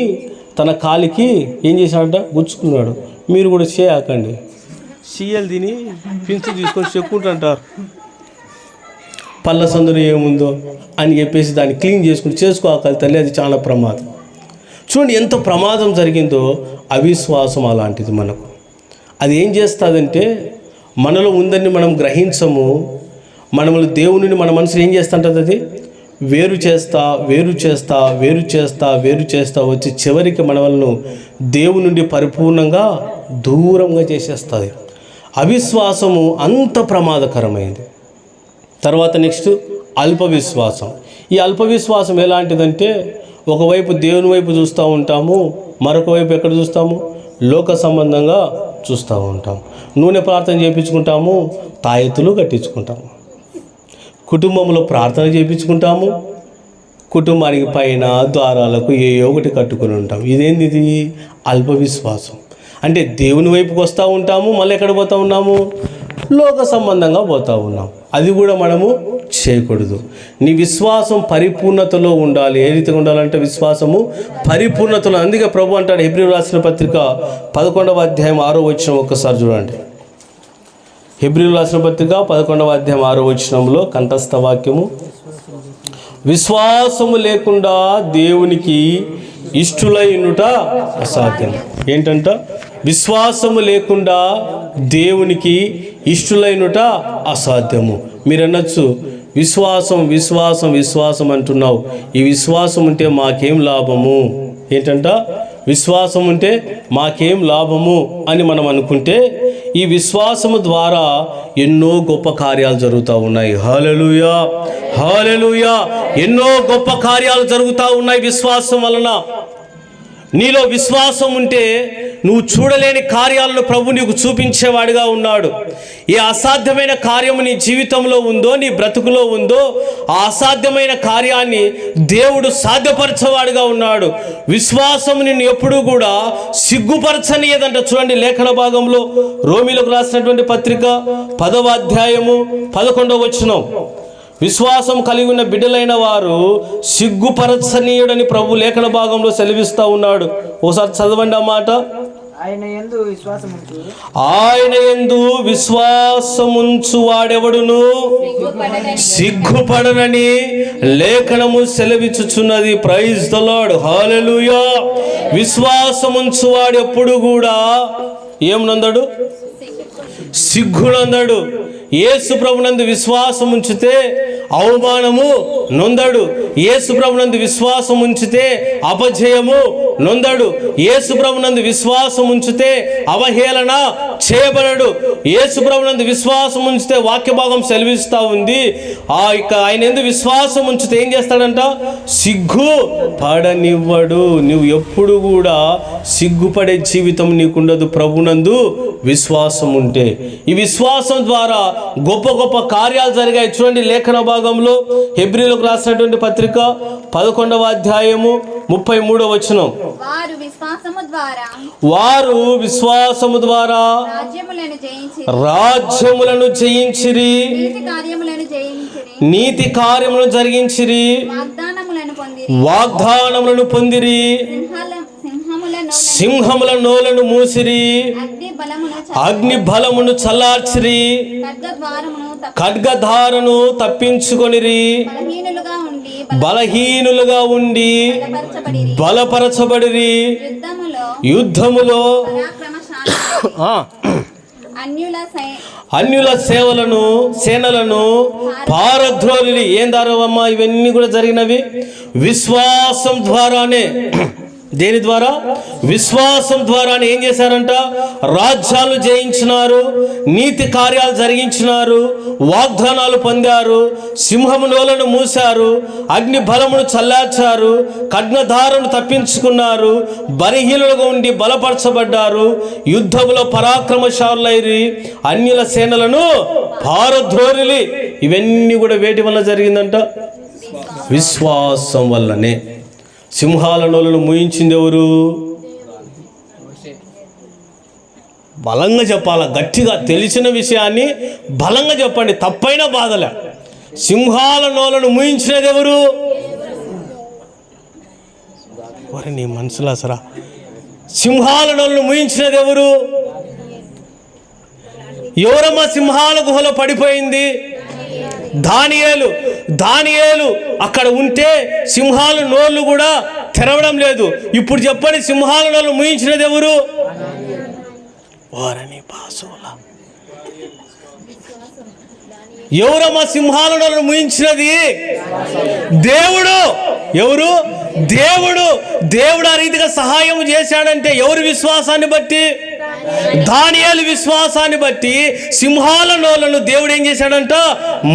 తన కాలికి ఏం చేశాడంట, గుచ్చుకున్నాడు. మీరు కూడా చేయకండి, సీఎల్ తిని పిన్సు తీసుకొని చెక్కుంటుంటారు పళ్ళ సందులో ఏముందో అని చెప్పేసి దాన్ని క్లీన్ చేసుకోవాలి తల్లి, అది చాలా ప్రమాదం. చూడండి ఎంత ప్రమాదం జరిగిందో. అవిశ్వాసం అలాంటిది మనకు. అది ఏం చేస్తుందంటే మనలో ఉందని మనం గ్రహించము, మనల్ని దేవునిని మన మనసులో ఏం చేస్తుంటుంది, అది వేరు చేస్తా వచ్చి చివరికి మనల్ని దేవుని నుండి పరిపూర్ణంగా దూరంగా చేసేస్తుంది. అవిశ్వాసము అంత ప్రమాదకరమైంది. తర్వాత నెక్స్ట్ అల్పవిశ్వాసం. ఈ అల్పవిశ్వాసం ఎలాంటిదంటే ఒకవైపు దేవుని వైపు చూస్తూ ఉంటాము, మరొక వైపు ఎక్కడ చూస్తాము, లోక సంబంధంగా చూస్తూ ఉంటాము. నూనె ప్రార్థన చేయించుకుంటాము, తాయెత్తులు కట్టించుకుంటాము. కుటుంబంలో ప్రార్థన చేయించుకుంటాము, కుటుంబానికి పైన ద్వారాలకు ఒకటి కట్టుకుని ఉంటాం. ఇదేంది, అల్పవిశ్వాసం. అంటే దేవుని వైపుకి వస్తూ ఉంటాము, మళ్ళీ ఎక్కడ పోతూ ఉన్నాము, లోక సంబంధంగా పోతూ ఉన్నాం. అది కూడా మనము చేయకూడదు. నీ విశ్వాసం పరిపూర్ణతలో ఉండాలి. ఏ రీతిగా ఉండాలంటే విశ్వాసము పరిపూర్ణతలో. అందుకే ప్రభు అంటాడు, హెబ్రీయులకు రాసిన పత్రిక 11వ అధ్యాయం 6వ వచనం ఒక్కసారి చూడండి. హెబ్రీయులకు రాసిన పత్రిక 11వ అధ్యాయం 6వ వచనంలో కంఠస్థ వాక్యము, విశ్వాసము లేకుండా దేవునికి ఇష్టులైనుట అసాధ్యం. ఏంటంట, విశ్వాసము లేకుండా దేవునికి ఇష్టులైనుట అసాధ్యము. మీరు అనొచ్చు, విశ్వాసం అంటున్నావు, ఈ విశ్వాసం ఉంటే మాకేం లాభము, ఏంటంట విశ్వాసం ఉంటే మాకేం లాభము అని మనం అనుకుంటే, ఈ విశ్వాసము ద్వారా ఎన్నో గొప్ప కార్యాలు జరుగుతూ ఉన్నాయి. హల్లెలూయా, హల్లెలూయా. ఎన్నో గొప్ప కార్యాలు జరుగుతూ ఉన్నాయి విశ్వాసం వలన. నీలో విశ్వాసం ఉంటే నువ్వు చూడలేని కార్యాలను ప్రభు నీకు చూపించేవాడిగా ఉన్నాడు. ఏ అసాధ్యమైన కార్యము నీ జీవితంలో ఉందో, నీ బ్రతుకులో ఉందో, ఆ అసాధ్యమైన కార్యాన్ని దేవుడు సాధ్యపరచేవాడిగా ఉన్నాడు. విశ్వాసం నిన్ను ఎప్పుడూ కూడా సిగ్గుపరచనీయదంట. చూడండి లేఖన భాగంలో రోమీలకు రాసినటువంటి పత్రిక 10వ అధ్యాయము 11వ వచనం, విశ్వాసం కలిగి ఉన్న బిడ్డలైన వారు సిగ్గుపరచనీయుడని ప్రభు లేఖన భాగంలో సెలవిస్తూ ఉన్నాడు. ఒకసారి చదవండి ఆ మాట. ఆయన యందు విశ్వాసముంచు వాడెవడును సిగ్గుపడనని లేఖనము సెలవిచ్చుచున్నది. ప్రైజ్ ద లార్డ్, హల్లెలూయా. విశ్వాసముంచు వాడు ఎప్పుడు కూడా ఏమనందడు, సిగ్గునందడు. యేసు ప్రభునందు విశ్వాసం ఉంచితే అవమానము నొందడు. యేసు ప్రభునందు విశ్వాసం ఉంచితే అపజయము నొందడు. యేసు ప్రభునందు విశ్వాసం ఉంచితే అవహేళన చేయబడడు. యేసు ప్రభునందు విశ్వాసం ఉంచితే వాక్య భాగం సెలవిస్తూ ఉంది, ఆయన ఎందుకు విశ్వాసం ఉంచితే ఏం చేస్తాడంట, సిగ్గు పడనివ్వడు. నువ్వు ఎప్పుడు కూడా సిగ్గుపడే జీవితం నీకుండదు ప్రభునందు విశ్వాసం ఉంటే. ఈ విశ్వాసం ద్వారా గొప్ప గొప్ప కార్యాలు జరిగాయి. చూడండి లేఖన భాగంలో హెబ్రీయులకు రాసినటువంటి పత్రిక 11వ అధ్యాయము 33వ వచనం, వారు విశ్వాసము ద్వారా రాజ్యములను జయించిరి, నీతి కార్యములను జరిగించిరి, వాగ్దానములను పొందిరి, సింహముల నోలను మూసిరి, అగ్ని బలమును చల్లార్చిరి, ఖడ్గధారను తప్పించుకొనిరి, బలహీనులుగా ఉండి బలపరచబడిరి, యుద్ధములో అన్యుల సేనలను పారద్రోలి. ఏం దారవమ్మా ఇవన్నీ కూడా జరిగినవి విశ్వాసం ద్వారానే. దేని ద్వారా? విశ్వాసం ద్వారానే. ఏం చేశారంట? రాజ్యాలు జయించినారు, నీతి కార్యాలు జరిగించినారు, వాగ్దానాలు పొందారు, సింహము నోలను మూశారు, అగ్ని బలమును చల్లార్చారు, ఖడ్గధారను తప్పించుకున్నారు, బలహీనులుగా ఉండి బలపరచబడ్డారు, యుద్ధములో పరాక్రమశాలులైరి, అన్యుల సేనలను పారద్రోలి. ఇవన్నీ కూడా వేటి వల్ల జరిగిందంట? విశ్వాసం వల్లనే. సింహాల నోలను మూయించింది ఎవరు? బలంగా చెప్పాల, గట్టిగా తెలిసిన విషయాన్ని బలంగా చెప్పండి, తప్పైన బాధలే. సింహాల నోలను మూయించినది ఎవరు? మరి నీ మనసులో అసరా సింహాల నోలను మూయించినది ఎవరు? ఎవరమ్మా సింహాల గుహలో పడిపోయింది? దానియేలు అక్కడ ఉంటే సింహాల నోళ్ళు కూడా తెరవడం లేదు. ఇప్పుడు చెప్పండి, సింహాల నోళ్ళు మూయించినది ఎవరు? వారని పాసోల ఎవరమ్మా సింహాల నోళ్ళు మూయించినది? దేవుడు. ఎవరు? దేవుడు ఆ రీతిగా సహాయం చేశాడంటే ఎవరి విశ్వాసాన్ని బట్టి? దానియేలు విశ్వాసాన్ని బట్టి సింహాల నోలను దేవుడు ఏం చేశాడంట?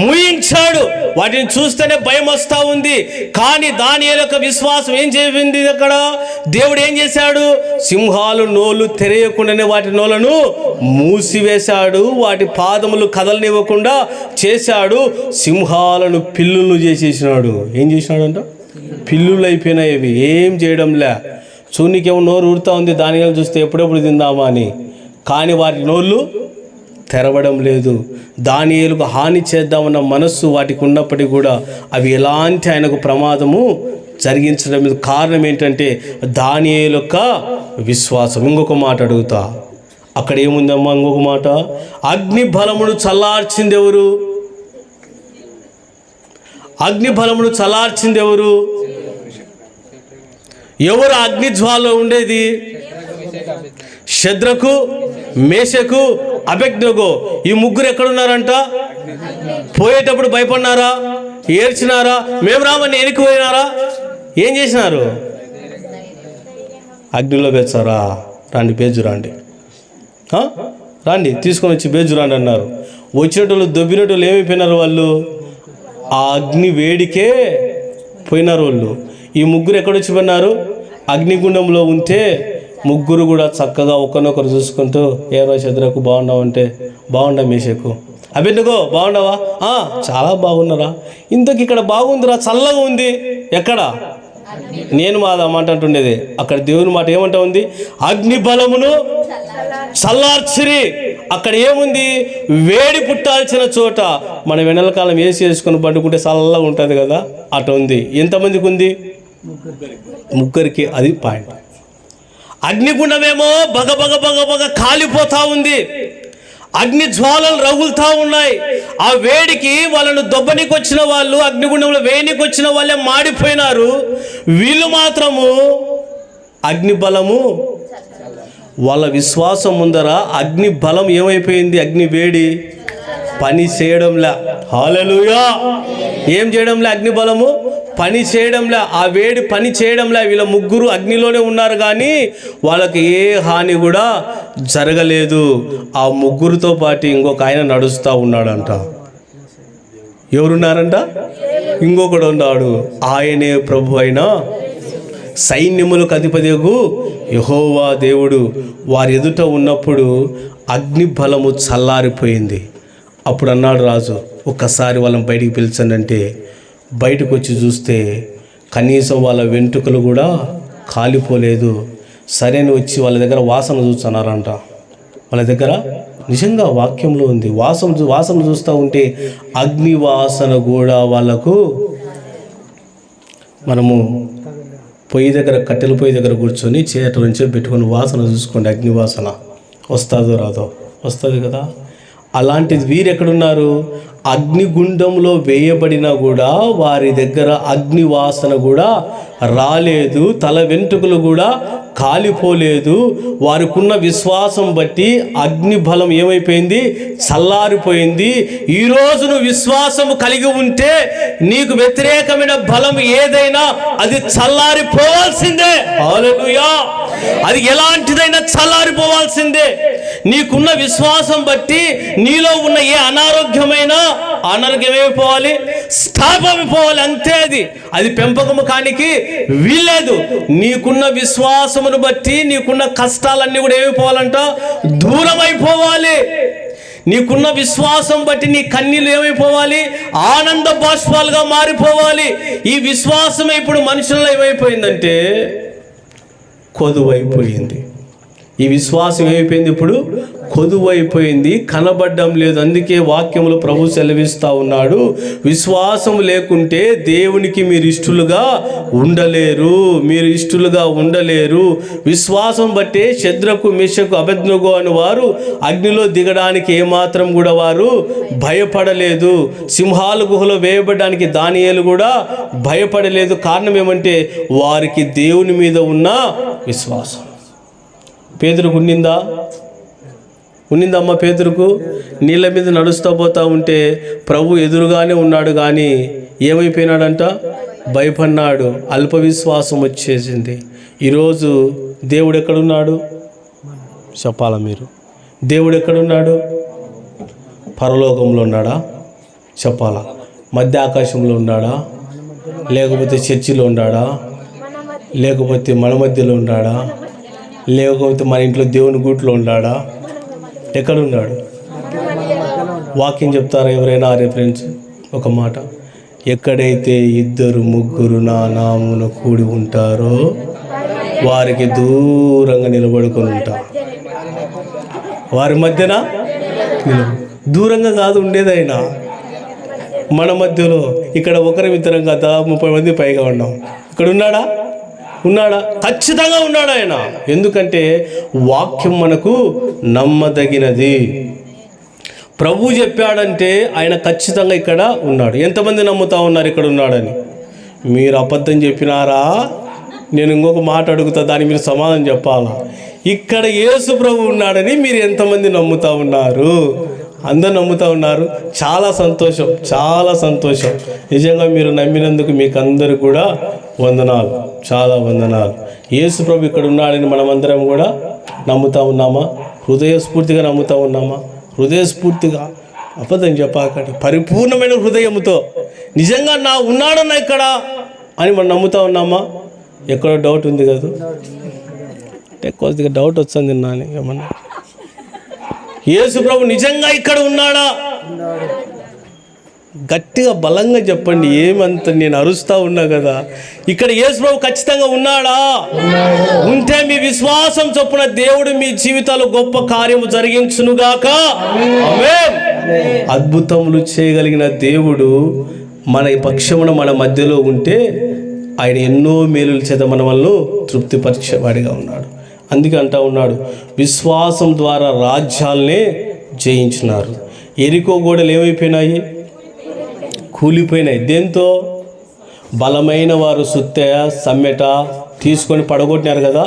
మూయించాడు. వాటిని చూస్తేనే భయం వస్తూ ఉంది, కానీ దానియేలు యొక్క విశ్వాసం ఏం చేసింది? అక్కడ దేవుడు ఏం చేశాడు? సింహాలు నోలు తెరయకుండానే వాటి నోలను మూసివేశాడు, వాటి పాదములు కదలనివ్వకుండా చేశాడు, సింహాలను పిల్లులు చేసేసినాడు. ఏం చేసినాడంట? పిల్లులు అయిపోయినాయి. అవి ఏం చేయడంలే. చూనికేమో నోరు ఊరుతా ఉంది దానియేలు చూస్తే, ఎప్పుడెప్పుడు తిందామా అని, కానీ వాటి నోళ్ళు తెరవడం లేదు. దానియేలుకు హాని చేద్దామన్న మనస్సు వాటికి ఉన్నప్పటికీ కూడా అవి ఎలాంటి ఆయనకు ప్రమాదము జరిగించడం లేదు. కారణం ఏంటంటే దానియేలు యొక్క విశ్వాసం. ఇంకొక మాట అడుగుతా, అక్కడ ఏముందమ్మా? ఇంకొక మాట, అగ్ని బలమును చల్లార్చింది ఎవరు? అగ్ని బలమును చల్లార్చింది ఎవరు? ఎవరు అగ్ని జ్వాలలో ఉండేది? షద్రకు, మేషకు, అబేద్నెగో. ఈ ముగ్గురు ఎక్కడున్నారంట? పోయేటప్పుడు భయపడినారా? ఏడ్చినారా? మేము రామని ఎనికిపోయినారా? ఏం చేసినారు? అగ్నిలో వేచారా? రండి బేజురాండి, రండి తీసుకొని వచ్చి బేజురాండి అన్నారు. వచ్చినట్లు దొబ్బినట్లు ఏమైపోయినారు వాళ్ళు? ఆ అగ్ని వేడికే పోయినారు వాళ్ళు. ఈ ముగ్గురు ఎక్కడొచ్చి పోయినారు? అగ్నిగుండంలో ఉంటే ముగ్గురు కూడా చక్కగా ఒకరినొకరు చూసుకుంటూ, ఏరో షద్రకు బాగున్నావు అంటే, బాగుండా మేషకు, అబేద్నెగో బాగున్నావా? చాలా బాగున్నారా? ఇంతకు ఇక్కడ బాగుందిరా, చల్లగా ఉంది. ఎక్కడ? నేను మాదా మాట అంటుండేది. అక్కడ దేవుని మాట ఏమంటా ఉంది? అగ్ని బలమును చల్లార్చిరి. అక్కడ ఏముంది? వేడి పుట్టాల్సిన చోట మనం వెనకాలం ఏసీ వేసుకొని పండుకుంటే చల్లగా ఉంటుంది కదా, అటు ఉంది. ఎంతమందికి ఉంది? ముగ్గురికి. అది పాయింట్. అగ్నిగుండమేమో బగ బగ బగ బగ కాలిపోతా ఉంది, అగ్ని జ్వాలలు రగులుతూ ఉన్నాయి. ఆ వేడికి వాళ్ళను దొబ్బనికి వచ్చిన వాళ్ళు, అగ్నిగుండంలో వేయనికి వచ్చిన వాళ్ళే మాడిపోయినారు. వీళ్ళు మాత్రము అగ్ని బలము, వాళ్ళ విశ్వాసం ముందర అగ్ని బలం ఏమైపోయింది? అగ్ని వేడి పని చేయడంలే. హల్లెలూయా. ఏం చేయడంలే? అగ్ని బలము పని చేయడంలే, ఆ వేడి పని చేయడంలే. వీళ్ళ ముగ్గురు అగ్నిలోనే ఉన్నారు కానీ వాళ్ళకి ఏ హాని కూడా జరగలేదు. ఆ ముగ్గురితో పాటు ఇంకొక ఆయన నడుస్తూ ఉన్నాడంట. ఎవరున్నారంట? ఇంకొకడు ఉన్నాడు. ఆయనే ప్రభు అయిన సైన్యములకు అధిపతియగు యెహోవా దేవుడు. వారి ఎదుట ఉన్నప్పుడు అగ్ని బలము చల్లారిపోయింది. అప్పుడు అన్నాడు రాజు, ఒక్కసారి వాళ్ళని బయటికి పిలిచండి అంటే బయటకు వచ్చి చూస్తే కనీసం వాళ్ళ వెంట్రుకలు కూడా కాలిపోలేదు. సరే అని వచ్చి వాళ్ళ దగ్గర వాసన చూస్తున్నారంట. వాళ్ళ దగ్గర నిజంగా వాక్యంలో ఉంది, వాసన చూస్తూ ఉంటే అగ్ని వాసన కూడా వాళ్ళకు. మనము పొయ్యి దగ్గర, కట్టెల పొయ్యి దగ్గర కూర్చొని చేతుల నుంచి పెట్టుకొని వాసన చూసుకోండి, అగ్ని వాసన వస్తుందో రాదో? వస్తుంది కదా. అలాంటిది వీరు ఎక్కడున్నారు? అగ్నిగుండంలో వేయబడినా కూడా వారి దగ్గర అగ్ని వాసన కూడా రాలేదు, తల వెంట్రుకలు కూడా కాలిపోలేదు. వారికున్న విశ్వాసం బట్టి అగ్ని బలం ఏమైపోయింది? చల్లారిపోయింది. ఈరోజు నువ్వు విశ్వాసము కలిగి ఉంటే నీకు వ్యతిరేకమైన బలం ఏదైనా అది చల్లారిపోవాల్సిందే. హల్లెలూయా. అది ఎలాంటిదైనా చల్లారిపోవాల్సిందే. నీకున్న విశ్వాసం బట్టి నీలో ఉన్న ఏ అనారోగ్యం ఏమైపోవాలి? స్టాప్ అయిపోవాలి, అంతే. అది పెంపకము కానికి వీల్లేదు. నీకున్న విశ్వాసమును బట్టి నీకున్న కష్టాలన్నీ కూడా ఏమైపోవాలంట? దూరం అయిపోవాలి. నీకున్న విశ్వాసం బట్టి నీ కన్నీళ్ళు ఏమైపోవాలి? ఆనంద బాష్పాలుగా మారిపోవాలి. ఈ విశ్వాసమే ఇప్పుడు మనుషుల్లో ఏమైపోయిందంటే కొదువైపోయింది. ఈ విశ్వాసం ఏమైపోయింది? ఇప్పుడు కొదువైపోయింది, కనబడడం లేదు. అందుకే వాక్యములు ప్రభు సెలవిస్తూ ఉన్నాడు, విశ్వాసం లేకుంటే దేవునికి మీరు ఇష్టలుగా ఉండలేరు. విశ్వాసం బట్టే శద్రకు, మేషకు, అబేద్నెగో అని వారు అగ్నిలో దిగడానికి ఏమాత్రం కూడా వారు భయపడలేదు. సింహాల గుహలో వేయబడడానికి దానియేలు కూడా భయపడలేదు. కారణం ఏమంటే వారికి దేవుని మీద ఉన్న విశ్వాసం. పేతురుకు ఉన్నిందమ్మ. పేతురుకు నీళ్ళ మీద నడుస్తూ పోతూ ఉంటే ప్రభు ఎదురుగానే ఉన్నాడు, కానీ ఏమైపోయినాడంట? భయపడినాడు. అల్ప విశ్వాసం వచ్చేసింది. ఈరోజు దేవుడు ఎక్కడున్నాడు చెప్పాలా మీరు? దేవుడు ఎక్కడున్నాడు? పరలోకంలో ఉన్నాడా చెప్పాలా? మధ్య ఆకాశంలో ఉన్నాడా? లేకపోతే చర్చిలో ఉన్నాడా? లేకపోతే మన మధ్యలో ఉన్నాడా? లేకపోతే మన ఇంట్లో దేవుని గూట్లో ఉన్నాడా? ఎక్కడున్నాడు? వాక్యం చెప్తారా ఎవరైనా? రిఫరెన్స్ ఒక మాట, ఎక్కడైతే 2-3 నా నామమున కూడి ఉంటారో వారికి దూరంగా నిలబడుకొని ఉంటా. వారి మధ్యన దూరంగా కాదు ఉండేదైనా, మన మధ్యలో. ఇక్కడ ఒకరిద్దరం కదా 30 మంది పైగా ఉన్నాం. ఇక్కడ ఉన్నాడా? ఖచ్చితంగా ఉన్నాడు ఆయన. ఎందుకంటే వాక్యం మనకు నమ్మదగినది. ప్రభు చెప్పాడంటే ఆయన ఖచ్చితంగా ఇక్కడ ఉన్నాడు. ఎంతమంది నమ్ముతా ఉన్నారు ఇక్కడ ఉన్నాడని? మీరు అబద్ధం చెప్పినారా? నేను ఇంకొక మాట అడుగుతా, దాన్ని మీరు సమాధానం చెప్పాలా. ఇక్కడ యేసు ప్రభు ఉన్నాడని మీరు ఎంతమంది నమ్ముతా ఉన్నారు? అందరు నమ్ముతా ఉన్నారు. చాలా సంతోషం. నిజంగా మీరు నమ్మినందుకు మీకు అందరూ కూడా వందనాలు, చాలా వందనాలు. యేసు ప్రభు ఇక్కడ ఉన్నాడని మనమందరం కూడా నమ్ముతా ఉన్నామా? హృదయస్ఫూర్తిగా నమ్ముతా ఉన్నామా? హృదయస్ఫూర్తిగా, అబద్ధం చెప్పాకండి, పరిపూర్ణమైన హృదయంతో నిజంగా నా ఉన్నాడన్నా ఇక్కడ అని మనం నమ్ముతా ఉన్నామా? ఎక్కడో డౌట్ ఉంది కదా? కొద్దిగా డౌట్ వచ్చింది నాని ఏమన్నా. యేసు ప్రభు నిజంగా ఇక్కడ ఉన్నాడా? గట్టిగా బలంగా చెప్పండి. ఏమంత నేను అరుస్తూ ఉన్నా కదా. ఇక్కడ యేసు ప్రభు ఖచ్చితంగా ఉన్నాడా? ఉంటే మీ విశ్వాసం చొప్పున దేవుడు మీ జీవితాల్లో గొప్ప కార్యము జరిగించునుగాక. ఆమేన్. అద్భుతములు చేయగలిగిన దేవుడు మన పక్షమున మన మధ్యలో ఉంటే ఆయన ఎన్నో మేలుల చేత మన వల్ల తృప్తిపరిచేవాడిగా ఉన్నాడు. అందుకే అంటా ఉన్నాడు, విశ్వాసం ద్వారా రాజ్యాలనే జయించినారు. ఎరికో గోడలు ఏమైపోయినాయి? కూలిపోయినాయి. దేంతో? బలమైన వారు సుత్తె, సమ్మెట తీసుకొని పడగొట్టినారు కదా.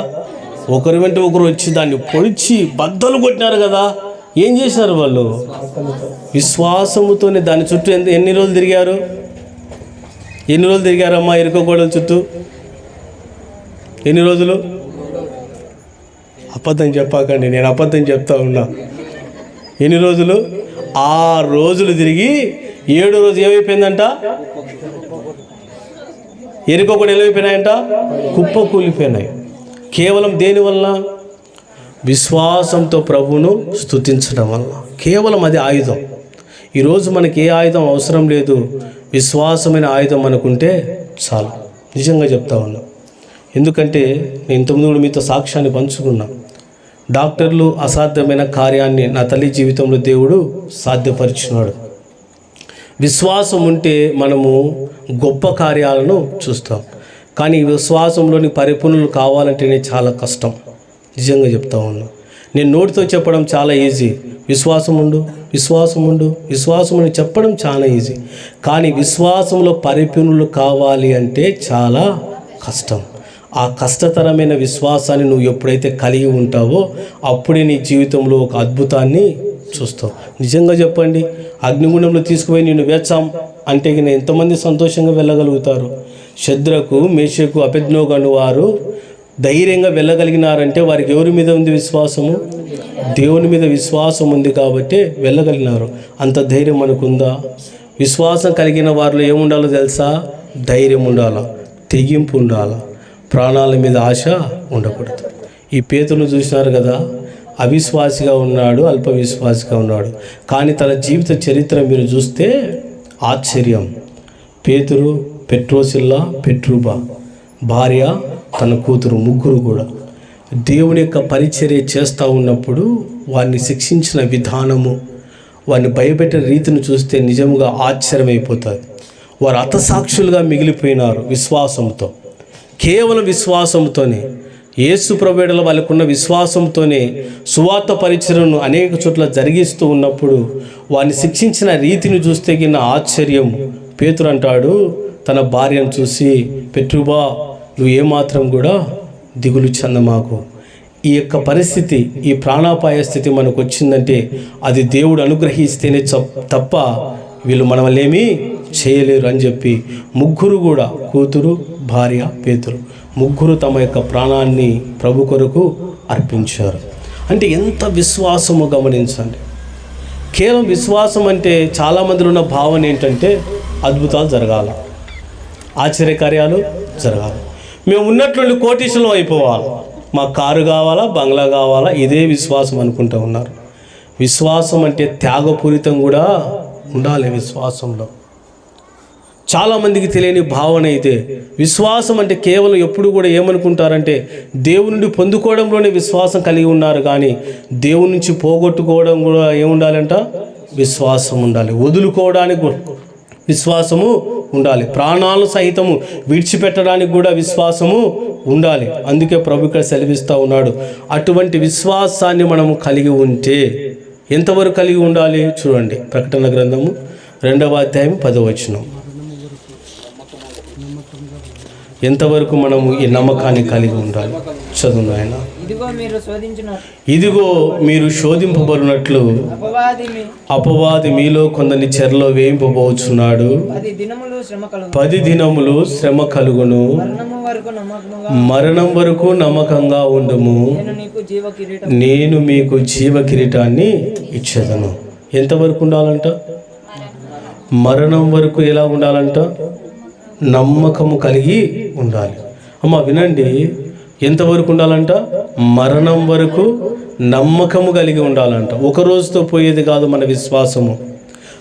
ఒకరి వెంట ఒకరు వచ్చి దాన్ని పొడిచి బద్దలు కొట్టినారు కదా. ఏం చేసినారు వాళ్ళు? విశ్వాసముతోనే దాని చుట్టూ ఎన్ని రోజులు తిరిగారు? ఎన్ని రోజులు తిరిగారమ్మా ఎరికో గోడల చుట్టూ? ఎన్ని రోజులు? అబద్ధం చెప్పాకండి, నేను అబద్ధం చెప్తా ఉన్నా. ఎన్ని రోజులు? 6 రోజులు తిరిగి 7వ రోజు ఏమైపోయిందంట? ఎరికో కూడా ఏమైపోయినాయంట? కుప్ప కూలిపోయినాయి. కేవలం దేనివల్ల? విశ్వాసంతో ప్రభువును స్తుతించడం వల్ల. కేవలం అది ఆయుధం. ఈరోజు మనకి ఏ ఆయుధం అవసరం లేదు, విశ్వాసమైన ఆయుధం మనకుంటే చాలు. నిజంగా చెప్తా ఉన్నా. ఎందుకంటే నేను ఇంతకుముందు కూడా మీతో సాక్ష్యాన్ని పంచుకున్నా. డాక్టర్లు అసాధ్యమైన కార్యాన్ని నా తల్లి జీవితంలో దేవుడు సాధ్యపరిచినాడు. విశ్వాసం ఉంటే మనము గొప్ప కార్యాలను చూస్తాం. కానీ విశ్వాసంలోని పరిపూర్ణులు కావాలంటేనే చాలా కష్టం. నిజంగా చెప్తా ఉన్నా. నేను నోటితో చెప్పడం చాలా ఈజీ, విశ్వాసం ఉండు చెప్పడం చాలా ఈజీ. కానీ విశ్వాసంలో పరిపూర్ణులు కావాలి అంటే చాలా కష్టం. ఆ కష్టతరమైన విశ్వాసాన్ని నువ్వు ఎప్పుడైతే కలిగి ఉంటావో అప్పుడే నీ జీవితంలో ఒక అద్భుతాన్ని చూస్తావు. నిజంగా చెప్పండి, అగ్నిగుండంలో తీసుకుపోయి నేను వేచాం అంటే ఎంతమంది సంతోషంగా వెళ్ళగలుగుతారు? శద్రకు, మేషకు, అబేద్నెగో అను వారు ధైర్యంగా వెళ్ళగలిగినారంటే వారికి ఎవరి మీద ఉంది విశ్వాసము? దేవుని మీద విశ్వాసం ఉంది కాబట్టి వెళ్ళగలిగినారు. అంత ధైర్యం మనకుందా? విశ్వాసం కలిగిన వారిలో ఏముండాలో తెలుసా? ధైర్యం ఉండాలా, తెగింపు ఉండాలా, ప్రాణాల మీద ఆశ ఉండకూడదు. ఈ పేతురును చూసినారు కదా, అవిశ్వాసిగా ఉన్నాడు, అల్ప విశ్వాసిగా ఉన్నాడు. కానీ తన జీవిత చరిత్ర మీరు చూస్తే ఆశ్చర్యం. పేతురు, పెట్రోసిల్లా, పెట్రుబా భార్య, తన కూతురు, ముగ్గురు కూడా దేవుని యొక్క పరిచర్య చేస్తూ ఉన్నప్పుడు వారిని శిక్షించిన విధానము, వారిని భయపెట్టిన రీతిని చూస్తే నిజంగా ఆశ్చర్యమైపోతుంది. వారు హతసాక్షులుగా మిగిలిపోయినారు విశ్వాసంతో, కేవలం విశ్వాసంతోనే. యేసు ప్రభువుల వాళ్ళకున్న విశ్వాసంతోనే సువార్త పరిచర్యను అనేక చోట్ల జరిగిస్తూ ఉన్నప్పుడు వారిని శిక్షించిన రీతిని చూస్తే కింద ఆశ్చర్యం. పేతురు అంటాడు తన భార్యను చూసి, పెట్రుబా నువ్వు ఏమాత్రం కూడా దిగులు చెందమాకు. ఈ యొక్క పరిస్థితి, ఈ ప్రాణాపాయ స్థితి మనకు వచ్చిందంటే అది దేవుడు అనుగ్రహిస్తేనే తప్ప వీళ్ళు మన వల్ల ఏమీ చేయలేరు అని చెప్పి ముగ్గురు కూడా, కూతురు, భార్య, పేతురు, ముగ్గురు తమ యొక్క ప్రాణాన్ని ప్రభు కొరకు అర్పించారు. అంటే ఎంత విశ్వాసమో గమనించండి. కేవలం విశ్వాసం అంటే చాలామందిలో ఉన్న భావన ఏంటంటే అద్భుతాలు జరగాల, ఆశ్చర్యకార్యాలు జరగాలి, మేము ఉన్నట్లుండి కోటీశ్వరం అయిపోవాలి, మాకు కారు కావాలా, బంగ్లా కావాలా, ఇదే విశ్వాసం అనుకుంటూ ఉన్నారు. విశ్వాసం అంటే త్యాగపూరితం కూడా ఉండాలి. విశ్వాసంలో చాలామందికి తెలియని భావన అయితే విశ్వాసం అంటే కేవలం ఎప్పుడు కూడా ఏమనుకుంటారంటే దేవుని నుండి పొందుకోవడంలోనే విశ్వాసం కలిగి ఉన్నారు, కానీ దేవుని నుంచి పోగొట్టుకోవడం కూడా ఏముండాలంట? విశ్వాసం ఉండాలి. వదులుకోవడానికి కూడా విశ్వాసము ఉండాలి. ప్రాణాలు సహితము విడిచిపెట్టడానికి కూడా విశ్వాసము ఉండాలి. అందుకే ప్రభు ఇక్కడ సెలవిస్తూ ఉన్నాడు. అటువంటి విశ్వాసాన్ని మనము కలిగి ఉంటే ఎంతవరకు కలిగి ఉండాలి? చూడండి, ప్రకటన గ్రంథము 2వ అధ్యాయం 10వ వచనం. ఎంతవరకు మనము ఈ నమ్మకాన్ని కలిగి ఉండాలి? చదువు ఆయన. ఇదిగో మీరు శోధింపబడినట్లు అపవాది మీలో కొందరిని చెరలో వేయింపబోచున్నాడు. 10 దినములు శ్రమ కలుగును. మరణం వరకు నమ్మకంగా ఉండుము, నేను మీకు జీవ కిరీటాన్ని ఇచ్చేదను. ఎంతవరకు ఉండాలంట? మరణం వరకు ఎలా ఉండాలంట? నమ్మకము కలిగి ఉండాలి. అమ్మ వినండి, ఎంతవరకు ఉండాలంట? మరణం వరకు నమ్మకము కలిగి ఉండాలంట. ఒక రోజుతో పోయేది కాదు మన విశ్వాసము,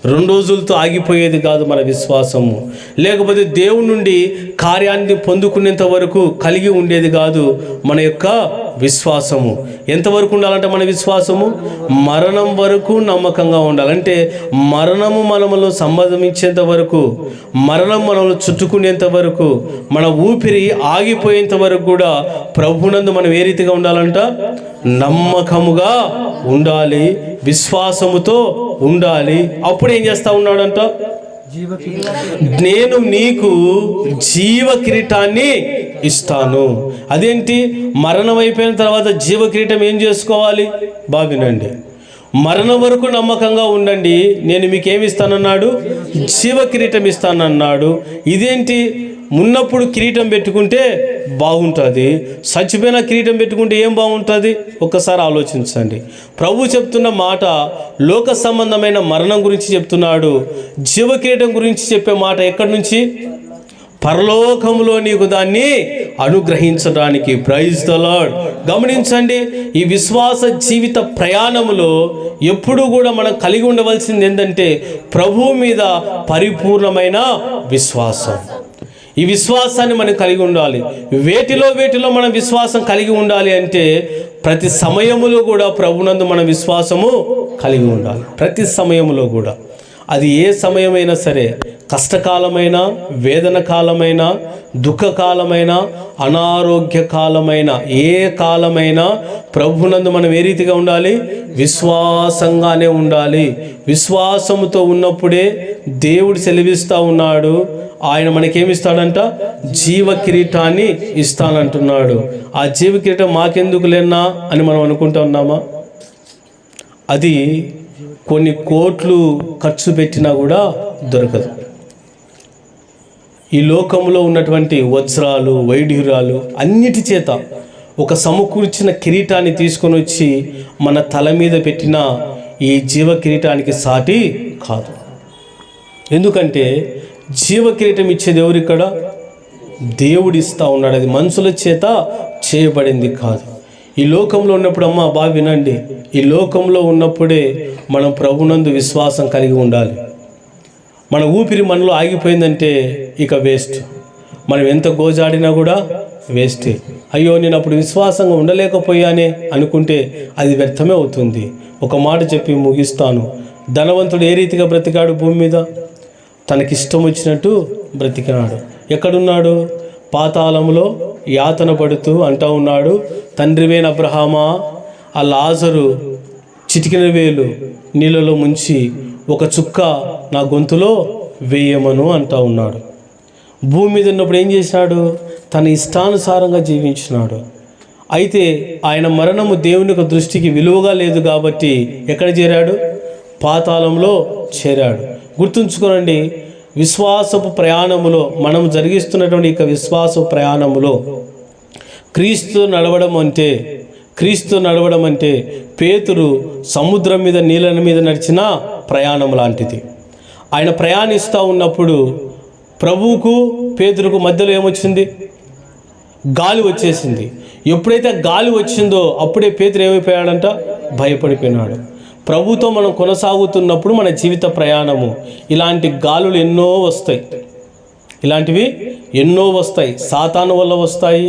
2 రోజులతో ఆగిపోయేది కాదు మన విశ్వాసము, లేకపోతే దేవుని నుండి కార్యాన్ని పొందుకునేంత వరకు కలిగి ఉండేది కాదు మన యొక్క విశ్వాసము. ఎంతవరకు ఉండాలంటే మన విశ్వాసము? మరణం వరకు నమ్మకంగా ఉండాలంటే మరణము మనములో సంబంధించేంత వరకు, మరణం మనల్ని చుట్టుకునేంత వరకు, మన ఊపిరి ఆగిపోయేంత వరకు కూడా ప్రభునందు మనం ఏ రీతిగా ఉండాలంట? నమ్మకముగా ఉండాలి, విశ్వాసముతో ఉండాలి. అప్పుడు ఏం చేస్తా ఉన్నాడంట? నేను నీకు జీవ కిరీటాన్ని ఇస్తాను. అదేంటి? మరణం అయిపోయిన తర్వాత జీవ కిరీటం ఏం చేసుకోవాలి? బావినండి, మరణం వరకు నమ్మకంగా ఉండండి, నేను మీకేమి ఇస్తానన్నాడు? జీవ కిరీటం ఇస్తానన్నాడు. ఇదేంటి? ఉన్నప్పుడు కిరీటం పెట్టుకుంటే బాగుంటుంది, చచ్చిపోయిన కిరీటం పెట్టుకుంటే ఏం బాగుంటుంది? ఒక్కసారి ఆలోచించండి. ప్రభు చెప్తున్న మాట లోక సంబంధమైన మరణం గురించి చెప్తున్నాడు. జీవ కిరీటం గురించి చెప్పే మాట ఎక్కడి నుంచి? పరలోకములో నీకు దాన్ని అనుగ్రహించడానికి. Praise the Lord. గమనించండి, ఈ విశ్వాస జీవిత ప్రయాణములో ఎప్పుడూ కూడా మనం కలిగి ఉండవలసింది ఏంటంటే ప్రభువు మీద పరిపూర్ణమైన విశ్వాసం. ఈ విశ్వాసాన్ని మనం కలిగి ఉండాలి. వేటిలో మనం విశ్వాసం కలిగి ఉండాలి అంటే ప్రతి సమయములో కూడా ప్రభునందు మన విశ్వాసము కలిగి ఉండాలి. ప్రతి సమయములో కూడా, అది ఏ సమయమైనా సరే, కష్టకాలమైనా, వేదన కాలమైనా, దుఃఖకాలమైనా, అనారోగ్య కాలమైన, ఏ కాలమైనా ప్రభునందు మనం ఏ రీతిగా ఉండాలి? విశ్వాసంగానే ఉండాలి. విశ్వాసముతో ఉన్నప్పుడే దేవుడు సెలవిస్తూ ఉన్నాడు, ఆయన మనకేమిస్తాడంట? జీవ కిరీటాన్ని ఇస్తానంటున్నాడు. ఆ జీవ కిరీటం మాకెందుకు లేనా అని మనం అనుకుంటా ఉన్నామా? అది కొన్ని కోట్లు ఖర్చు పెట్టినా కూడా దొరకదు. ఈ లోకంలో ఉన్నటువంటి వజ్రాలు, వైఢూర్యాలు అన్నిటి చేత ఒక సమకూర్చిన కిరీటాన్ని తీసుకొని వచ్చి మన తల మీద పెట్టిన ఈ జీవ కిరీటానికి సాటి కాదు. ఎందుకంటే జీవ కిరీటం ఇచ్చేది ఎవరు? ఇక్కడ దేవుడు ఇస్తూ ఉన్నాడు. అది మనుషుల చేత చేయబడింది కాదు. ఈ లోకంలో ఉన్నప్పుడు అమ్మ బాగా వినండి, ఈ లోకంలో ఉన్నప్పుడే మనం ప్రభునందు విశ్వాసం కలిగి ఉండాలి. మన ఊపిరి మనలో ఆగిపోయిందంటే ఇక వేస్ట్. మనం ఎంత గోజాడినా కూడా వేస్టే. అయ్యో నేను అప్పుడు విశ్వాసంగా ఉండలేకపోయానే అనుకుంటే అది వ్యర్థమే అవుతుంది. ఒక మాట చెప్పి ముగిస్తాను. ధనవంతుడు ఏ రీతిగా బ్రతికాడు? భూమి మీద తనకిష్టం వచ్చినట్టు బ్రతికినాడు. ఎక్కడున్నాడు? పాతాళంలో యాతన పడుతూ అంటూ ఉన్నాడు, తండ్రివైన అబ్రహామా, ఆ లాజరు చిటికిన వేలు నీళ్ళలో ముంచి ఒక చుక్క నా గొంతులో వేయమను అంటూ ఉన్నాడు. భూమి మీద ఉన్నప్పుడు ఏం చేసినాడు? తన ఇష్టానుసారంగా జీవించినాడు. అయితే ఆయన మరణము దేవుని దృష్టికి విలువగా లేదు కాబట్టి ఎక్కడ చేరాడు? పాతాళంలో చేరాడు. గుర్తుంచుకోనండి, విశ్వాసపు ప్రయాణములో మనం జరిగిస్తున్నటువంటి ఇక విశ్వాసపు ప్రయాణములో క్రీస్తు నడవడం అంటే పేతురు సముద్రం మీద నీళ్ళ మీద నడిచిన ప్రయాణం లాంటిది. ఆయన ప్రయాణిస్తూ ఉన్నప్పుడు ప్రభువుకు పేతురుకు మధ్యలో ఏమొచ్చింది? గాలి వచ్చేసింది. ఎప్పుడైతే గాలి వచ్చిందో అప్పుడే పేతురు ఏమైపోయాడంట? భయపడిపోయినాడు. ప్రభుతో మనం కొనసాగుతున్నప్పుడు మన జీవిత ప్రయాణము ఇలాంటి గాలులు ఎన్నో వస్తాయి. సాతాను వల్ల వస్తాయి,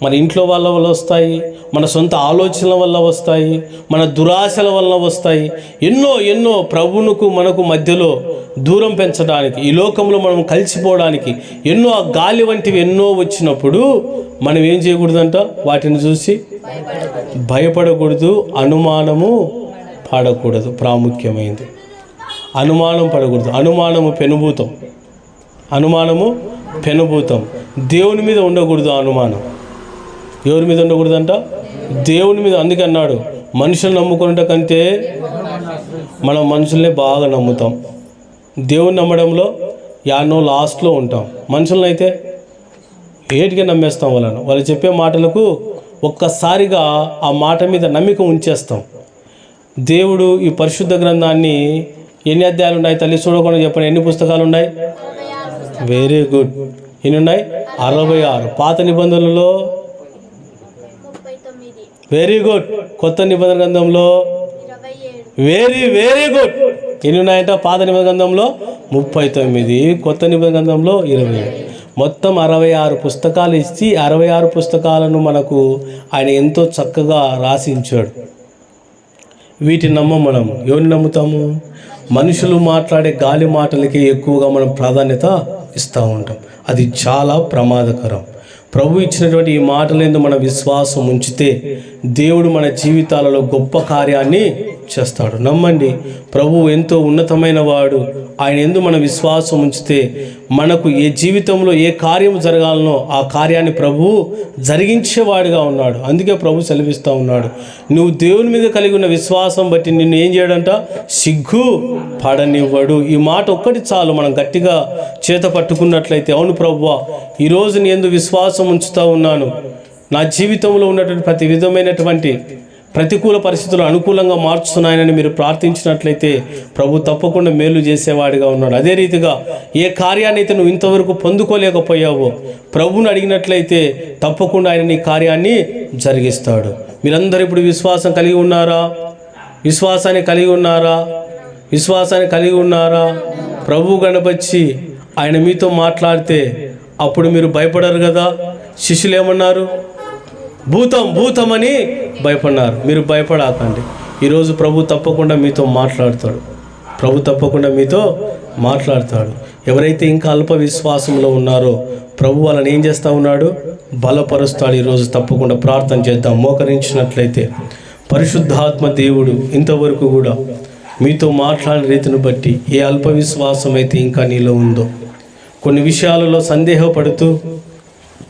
మన ఇంట్లో వాళ్ళ వల్ల వస్తాయి, మన సొంత ఆలోచనల వల్ల వస్తాయి, మన దురాశల వల్ల వస్తాయి. ఎన్నో ప్రభువునకు మనకు మధ్యలో దూరం పెంచడానికి, ఈ లోకంలో మనం కలిసిపోవడానికి ఎన్నో ఆ గాలి వంటివి ఎన్నో వచ్చినప్పుడు మనం ఏం చేయకూడదంట? వాటిని చూసి భయపడకూడదు, అనుమానము పడకూడదు. ప్రాముఖ్యమైనది అనుమానం పడకూడదు. అనుమానము పెనుభూతం. దేవుని మీద ఉండకూడదు అనుమానం. ఎవరి మీద ఉండకూడదంట? దేవుని మీద. అందుకే అన్నాడు, మనుషులు నమ్ముకునే కంటే మనం మనుషుల్నే బాగా నమ్ముతాం. దేవుని నమ్మడంలో యానో లాస్ట్లో ఉంటాం. మనుషులను అయితే ఏటిగా నమ్మేస్తాం. వాళ్ళు చెప్పే మాటలకు ఒక్కసారిగా ఆ మాట మీద నమ్మిక ఉంచేస్తాం. దేవుడు ఈ పరిశుద్ధ గ్రంథాన్ని ఎన్ని అధ్యాయాలు ఉన్నాయి తల్లి? చూడకుండా చెప్పండి. ఎన్ని పుస్తకాలు ఉన్నాయి? Very good. ఎన్ని ఉన్నాయి? 66. పాత నిబంధనలలో వెరీ గుడ్. కొత్త నిబంధన గ్రంథంలో వెరీ గుడ్. ఎన్ని ఉన్నాయంట? పాత నిబంధన గ్రంథంలో 39, కొత్త నిబంధన గ్రంథంలో 27. మొత్తం 66 పుస్తకాలు ఇచ్చి 66 పుస్తకాలను మనకు ఆయన ఎంతో చక్కగా రాసించాడు. వీటిని మనం ఎవరిని నమ్ముతాము? మనుషులు మాట్లాడే గాలి మాటలకి ఎక్కువగా మనం ప్రాధాన్యత ఇస్తూ ఉంటాం. అది చాలా ప్రమాదకరం. ప్రభు ఇచ్చినటువంటి ఈ మాటలందు మన విశ్వాసం ఉంచితే దేవుడు మన జీవితాలలో గొప్ప కార్యాన్ని చేస్తాడు. నమ్మండి, ప్రభువు ఎంతో ఉన్నతమైన వాడు. ఆయన ఎందు మన విశ్వాసం ఉంచితే మనకు ఏ జీవితంలో ఏ కార్యం జరగాలనో ఆ కార్యాన్ని ప్రభువు జరిగించేవాడిగా ఉన్నాడు. అందుకే ప్రభు సెలవిస్తూ ఉన్నాడు, నువ్వు దేవుని మీద కలిగి ఉన్న విశ్వాసం బట్టి నిన్ను ఏం చేయడంట? సిగ్గు పడనివ్వడు. ఈ మాట ఒక్కటి చాలు, మనం గట్టిగా చేత పట్టుకున్నట్లయితే, అవును ప్రభువా, ఈరోజు నీ యందు విశ్వాసం ఉంచుతూ ఉన్నాను. నా జీవితంలో ఉన్నటువంటి ప్రతి విధమైనటువంటి ప్రతికూల పరిస్థితులు అనుకూలంగా మార్చుతున్నాయని మీరు ప్రార్థించినట్లయితే ప్రభు తప్పకుండా మేలు చేసేవాడిగా ఉన్నాడు. అదే రీతిగా ఏ కార్యాన్ని అయితే నువ్వు ఇంతవరకు పొందుకోలేకపోయావో ప్రభువుని అడిగినట్లయితే తప్పకుండా ఆయన నీ కార్యాన్ని జరిగిస్తాడు. మీరందరూ ఇప్పుడు విశ్వాసం కలిగి ఉన్నారా? విశ్వాసాన్ని కలిగి ఉన్నారా? ప్రభు గణపచ్చి ఆయన మీతో మాట్లాడితే అప్పుడు మీరు భయపడరు కదా? శిష్యులు ఏమన్నారు? భూతమని భయపడినారు. మీరు భయపడాకండి. ఈరోజు ప్రభు తప్పకుండా మీతో మాట్లాడతాడు. ఎవరైతే ఇంకా అల్ప విశ్వాసంలో ఉన్నారో ప్రభు వాళ్ళని ఏం చేస్తూ ఉన్నాడు? బలపరుస్తాడు. ఈరోజు తప్పకుండా ప్రార్థన చేద్దాం. మోకరించినట్లయితే పరిశుద్ధాత్మ దేవుడు ఇంతవరకు కూడా మీతో మాట్లాడిన రీతిని బట్టి ఏ అల్ప విశ్వాసం అయితే ఇంకా నీలో ఉందో కొన్ని విషయాలలో సందేహపడుతూ,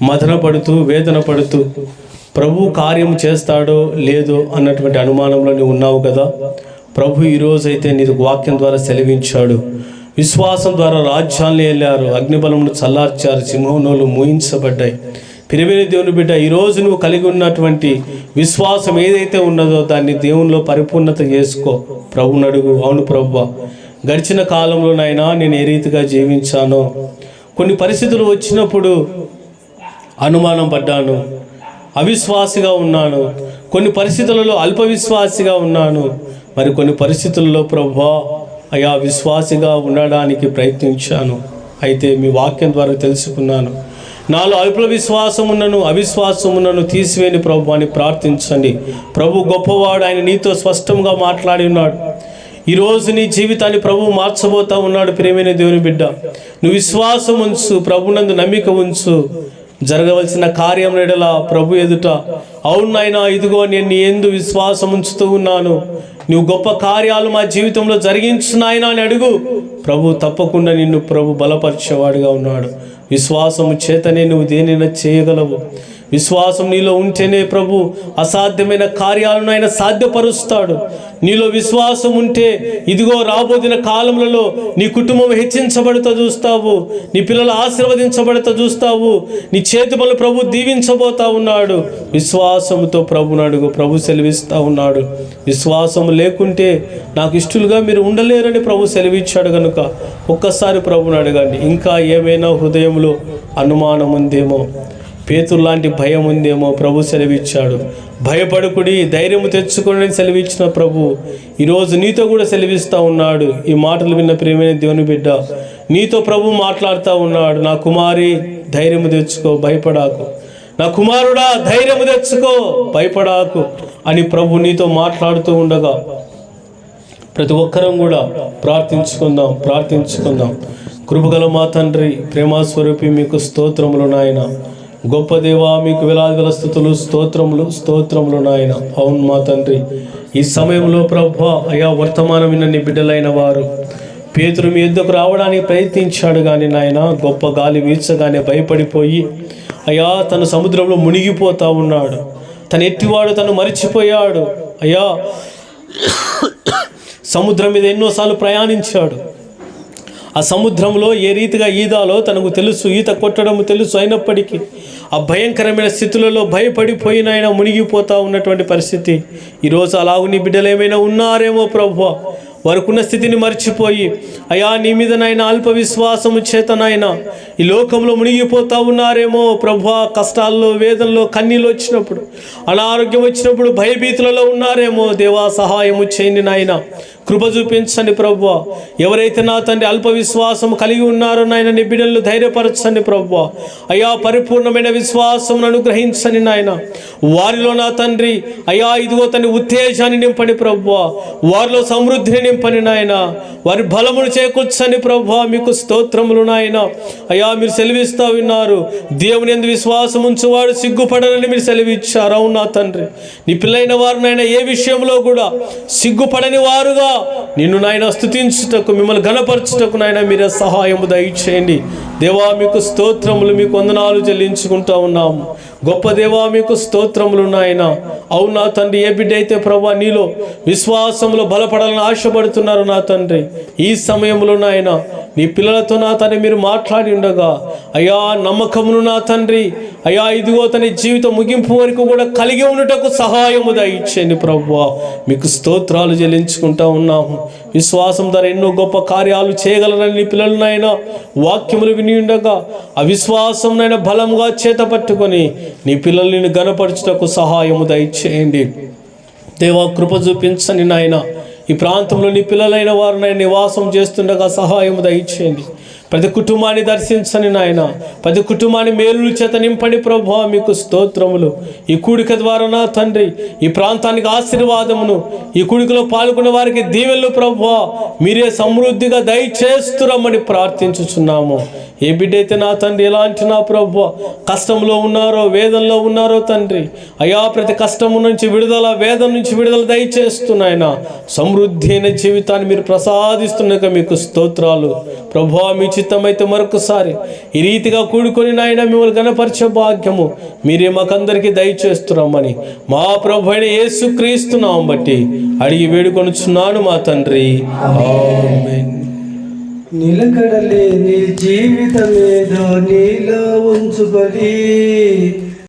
మదన పడుతూ, వేదన పడుతూ ప్రభు కార్యం చేస్తాడో లేదో అన్నటువంటి అనుమానంలో నీవు ఉన్నావు కదా. ప్రభు ఈరోజైతే నీకు వాక్యం ద్వారా సెలవించాడు. విశ్వాసం ద్వారా రాజ్యాలను వెళ్ళారు, అగ్నిబలమును చల్లార్చారు, సింహంలోలు మూయించబడ్డాయి. ప్రియమైన దేవుని బిడ్డ, ఈరోజు నువ్వు కలిగి ఉన్నటువంటి విశ్వాసం ఏదైతే ఉన్నదో దాన్ని దేవునిలో పరిపూర్ణత చేసుకో. ప్రభుని అడుగు. అవును ప్రభువా, గడిచిన కాలంలోనైనా నేను ఏ రీతిగా జీవించానో, కొన్ని పరిస్థితులు వచ్చినప్పుడు అనుమానం పడ్డాను, అవిశ్వాసిగా ఉన్నాను, కొన్ని పరిస్థితులలో అల్పవిశ్వాసిగా ఉన్నాను, మరి కొన్ని పరిస్థితుల్లో ప్రభువా అయా విశ్వాసిగా ఉండడానికి ప్రయత్నించాను. అయితే మీ వాక్యం ద్వారా తెలుసుకున్నాను, నాలో అల్ప విశ్వాసం ఉన్నను, అవిశ్వాసం ఉన్నను తీసివేని ప్రభు అని ప్రార్థించండి. ప్రభు గొప్పవాడు, ఆయన నీతో స్పష్టంగా మాట్లాడి ఉన్నాడు. ఈరోజు నీ జీవితాన్ని ప్రభు మార్చబోతా ఉన్నాడు. ప్రియమైన దేవుని బిడ్డ, నువ్వు విశ్వాసం ఉంచు, ప్రభునందు నమ్మిక ఉంచు. జరగవలసిన కార్యం ఎడల ప్రభు ఎదుట అవును నాయనా, ఇదిగో నేను నీ యందు విశ్వాసం ఉంచుతూ ఉన్నాను, నువ్వు గొప్ప కార్యాలు మా జీవితంలో జరిగించు నాయనా అని అడుగు. ప్రభు తప్పకుండా నిన్ను ప్రభు బలపరిచేవాడుగా ఉన్నాడు. విశ్వాసము చేతనే నువ్వు దేనినైనా చేయగలవు. విశ్వాసం నీలో ఉంటేనే ప్రభు అసాధ్యమైన కార్యాలను ఆయన సాధ్యపరుస్తాడు. నీలో విశ్వాసం ఉంటే ఇదిగో రాబోతున్న కాలంలో నీ కుటుంబం హెచ్చించబడుతూ చూస్తావు, నీ పిల్లలు ఆశీర్వదించబడుతూ చూస్తావు, నీ చేతి పనులు ప్రభు దీవించబోతా ఉన్నాడు. విశ్వాసంతో ప్రభుని అడుగు. ప్రభు సెలవిస్తూ ఉన్నాడు, విశ్వాసం లేకుంటే నాకు ఇష్టలుగా మీరు ఉండలేరని ప్రభు సెలవిచ్చాడు. కనుక ఒక్కసారి ప్రభుని అడగండి. ఇంకా ఏమైనా హృదయంలో అనుమానం ఉందేమో, పేతురు లాంటి భయం ఉందేమో, ప్రభు సెలవిచ్చాడు. భయపడుకుడి, ధైర్యము తెచ్చుకోండి సెలవిచ్చిన ప్రభు ఈరోజు నీతో కూడా సెలవిస్తూ ఉన్నాడు. ఈ మాటలు విన్న ప్రియమైన దేవుని బిడ్డ, నీతో ప్రభు మాట్లాడుతూ ఉన్నాడు. నా కుమారి ధైర్యము తెచ్చుకో, భయపడాకు. నా కుమారుడా ధైర్యము తెచ్చుకో, భయపడాకు అని ప్రభు నీతో మాట్లాడుతూ ఉండగా ప్రతి ఒక్కరం కూడా ప్రార్థించుకుందాం. కృపగల మా తండ్రి, ప్రేమస్వరూపి, మీకు స్తోత్రములు నాయన. గొప్ప దేవా, మీకు వేలాది స్తుతులు, స్తోత్రములు నాయన. అవును మా తండ్రి, ఈ సమయంలో ప్రభువా అయా వర్తమానం విన్న నీ బిడ్డలైన వారు పేతురు మీ యొద్దకు రావడానికి ప్రయత్నించాడు, కానీ నాయన గొప్ప గాలి వీచగానే భయపడిపోయి అయా తను సముద్రంలో మునిగిపోతా ఉన్నాడు. తను ఎట్టివాడు తను మరిచిపోయాడు. అయ్యా సముద్రం మీద ఎన్నోసార్లు ప్రయాణించాడు. ఆ సముద్రంలో ఏ రీతిగా ఈదాలో తనకు తెలుసు, ఈత కొట్టడం తెలుసు. అయినప్పటికీ ఆ భయంకరమైన స్థితులలో భయపడిపోయిన ఆయన మునిగిపోతూ ఉన్నటువంటి పరిస్థితి. ఈరోజు అలాగూ నీ బిడ్డలు ఏమైనా ఉన్నారేమో ప్రభువా, వారికున్న స్థితిని మర్చిపోయి అయా నీ మీద నాయన అల్ప విశ్వాసము చేతనైనా ఈ లోకంలో మునిగిపోతూ ఉన్నారేమో ప్రభువా. కష్టాల్లో, వేదనలో, కన్నీళ్ళు వచ్చినప్పుడు, అనారోగ్యం వచ్చినప్పుడు భయభీతులలో ఉన్నారేమో. దేవా సహాయము చేయండి నాయన, కృప చూపించండి ప్రభువా. ఎవరైతే నా తండ్రి అల్ప విశ్వాసం కలిగి ఉన్నారో నాయన నీ బిడ్డలను ధైర్యపరచండి ప్రభువా. అయా పరిపూర్ణమైన విశ్వాసం అనుగ్రహించండి నాయన. వారిలో నా తండ్రి అయా ఇదిగో తండ్రి ఉత్తేజాన్ని నింపండి ప్రభువా. వారిలో సమృద్ధిని నింపండి నాయన. వారి బలమును చేకూర్చండి ప్రభువా. మీకు స్తోత్రములు నాయన. అయా మీరు సెలవిస్తూ ఉన్నారు, దేవుని యందు విశ్వాసం ఉంచువాడు సిగ్గుపడనని మీరు సెలవిచ్చారు. అవును నా తండ్రి, నీ పిల్లైన వారు నాయన ఏ విషయంలో కూడా సిగ్గుపడని వారుగా నిన్ను నాయన స్తుతించుటకు, మిమ్మల్ని ఘనపరచుటకు నాయన మీరే సహాయము దయచేయండి. దేవా మీకు స్తోత్రములు, మీకు వందనాలు చెల్లించుకుంటూ ఉన్నాము. గొప్ప దేవా మీకు స్తోత్రములు నాయన. అవును నా తండ్రి, ఏ బిడ్డ అయితే ప్రభా నీలో విశ్వాసంలో బలపడాలని ఆశపడుతున్నారు నా తండ్రి, ఈ సమయంలో నాయన నీ పిల్లలతో నా తండ్రి మీరు మాట్లాడి ఉండగా అయా నమ్మకమును నా తండ్రి అయా ఇదిగో తన జీవితం ముగింపు వరకు కూడా కలిగి ఉండటకు సహాయము దయచేయండి ప్రభువా. మీకు స్తోత్రాలు చెల్లించుకుంటా ఉన్నాము. విశ్వాసం ద్వారా ఎన్నో గొప్ప కార్యాలు చేయగలరని నీ పిల్లలనైనా వాక్యములు విని ఉండగా ఆ విశ్వాసం నైనా బలంగా చేత పట్టుకొని నీ పిల్లల్ని గణపరచుటకు సహాయము దయచేయండి. దేవా కృప చూపించండి నాయన. ఈ ప్రాంతంలో నీ పిల్లలైన వారు నాయన నివాసం చేస్తుండగా సహాయము దయచేయండి. ప్రతి కుటుంబాన్ని దర్శించండి నాయన. ప్రతి కుటుంబాన్ని మేలు చేత నింపండి ప్రభువా. మీకు స్తోత్రములు. ఈ కూడిక ద్వారా నా తండ్రి ఈ ప్రాంతానికి ఆశీర్వాదమును, ఈ కూడికలో పాల్గొన్న వారికి దీవెనలు ప్రభువా మీరే సమృద్ధిగా దయచేస్తురమ్మని ప్రార్థించుచున్నాము. ఏ బిడ్డ అయితే నా తండ్రి ఎలాంటి నా ప్రభువా కష్టంలో ఉన్నారో, వేదనలో ఉన్నారో తండ్రి అయా ప్రతి కష్టము నుంచి విడుదల, వేదన నుంచి విడుదల దయచేస్తున్నాయన. సమృద్ధి అయిన జీవితాన్ని మీరు ప్రసాదిస్తున్నక మీకు స్తోత్రాలు ప్రభువా. మీ చిత్తమైతే మరొకసారి ఈ రీతిగా కూడుకొని నాయన మిమ్మల్ని గణపరిచే భాగ్యము మీరే మాకందరికీ దయచేస్తున్నామని మా ప్రభు అయిన యేసుక్రీస్తు నామమును బట్టి అడిగి వేడుకొనుచున్నాను మా తండ్రి, ఆమేన్.
నిలకడలేని జీవితమేదో నీలో ఉంచుకొని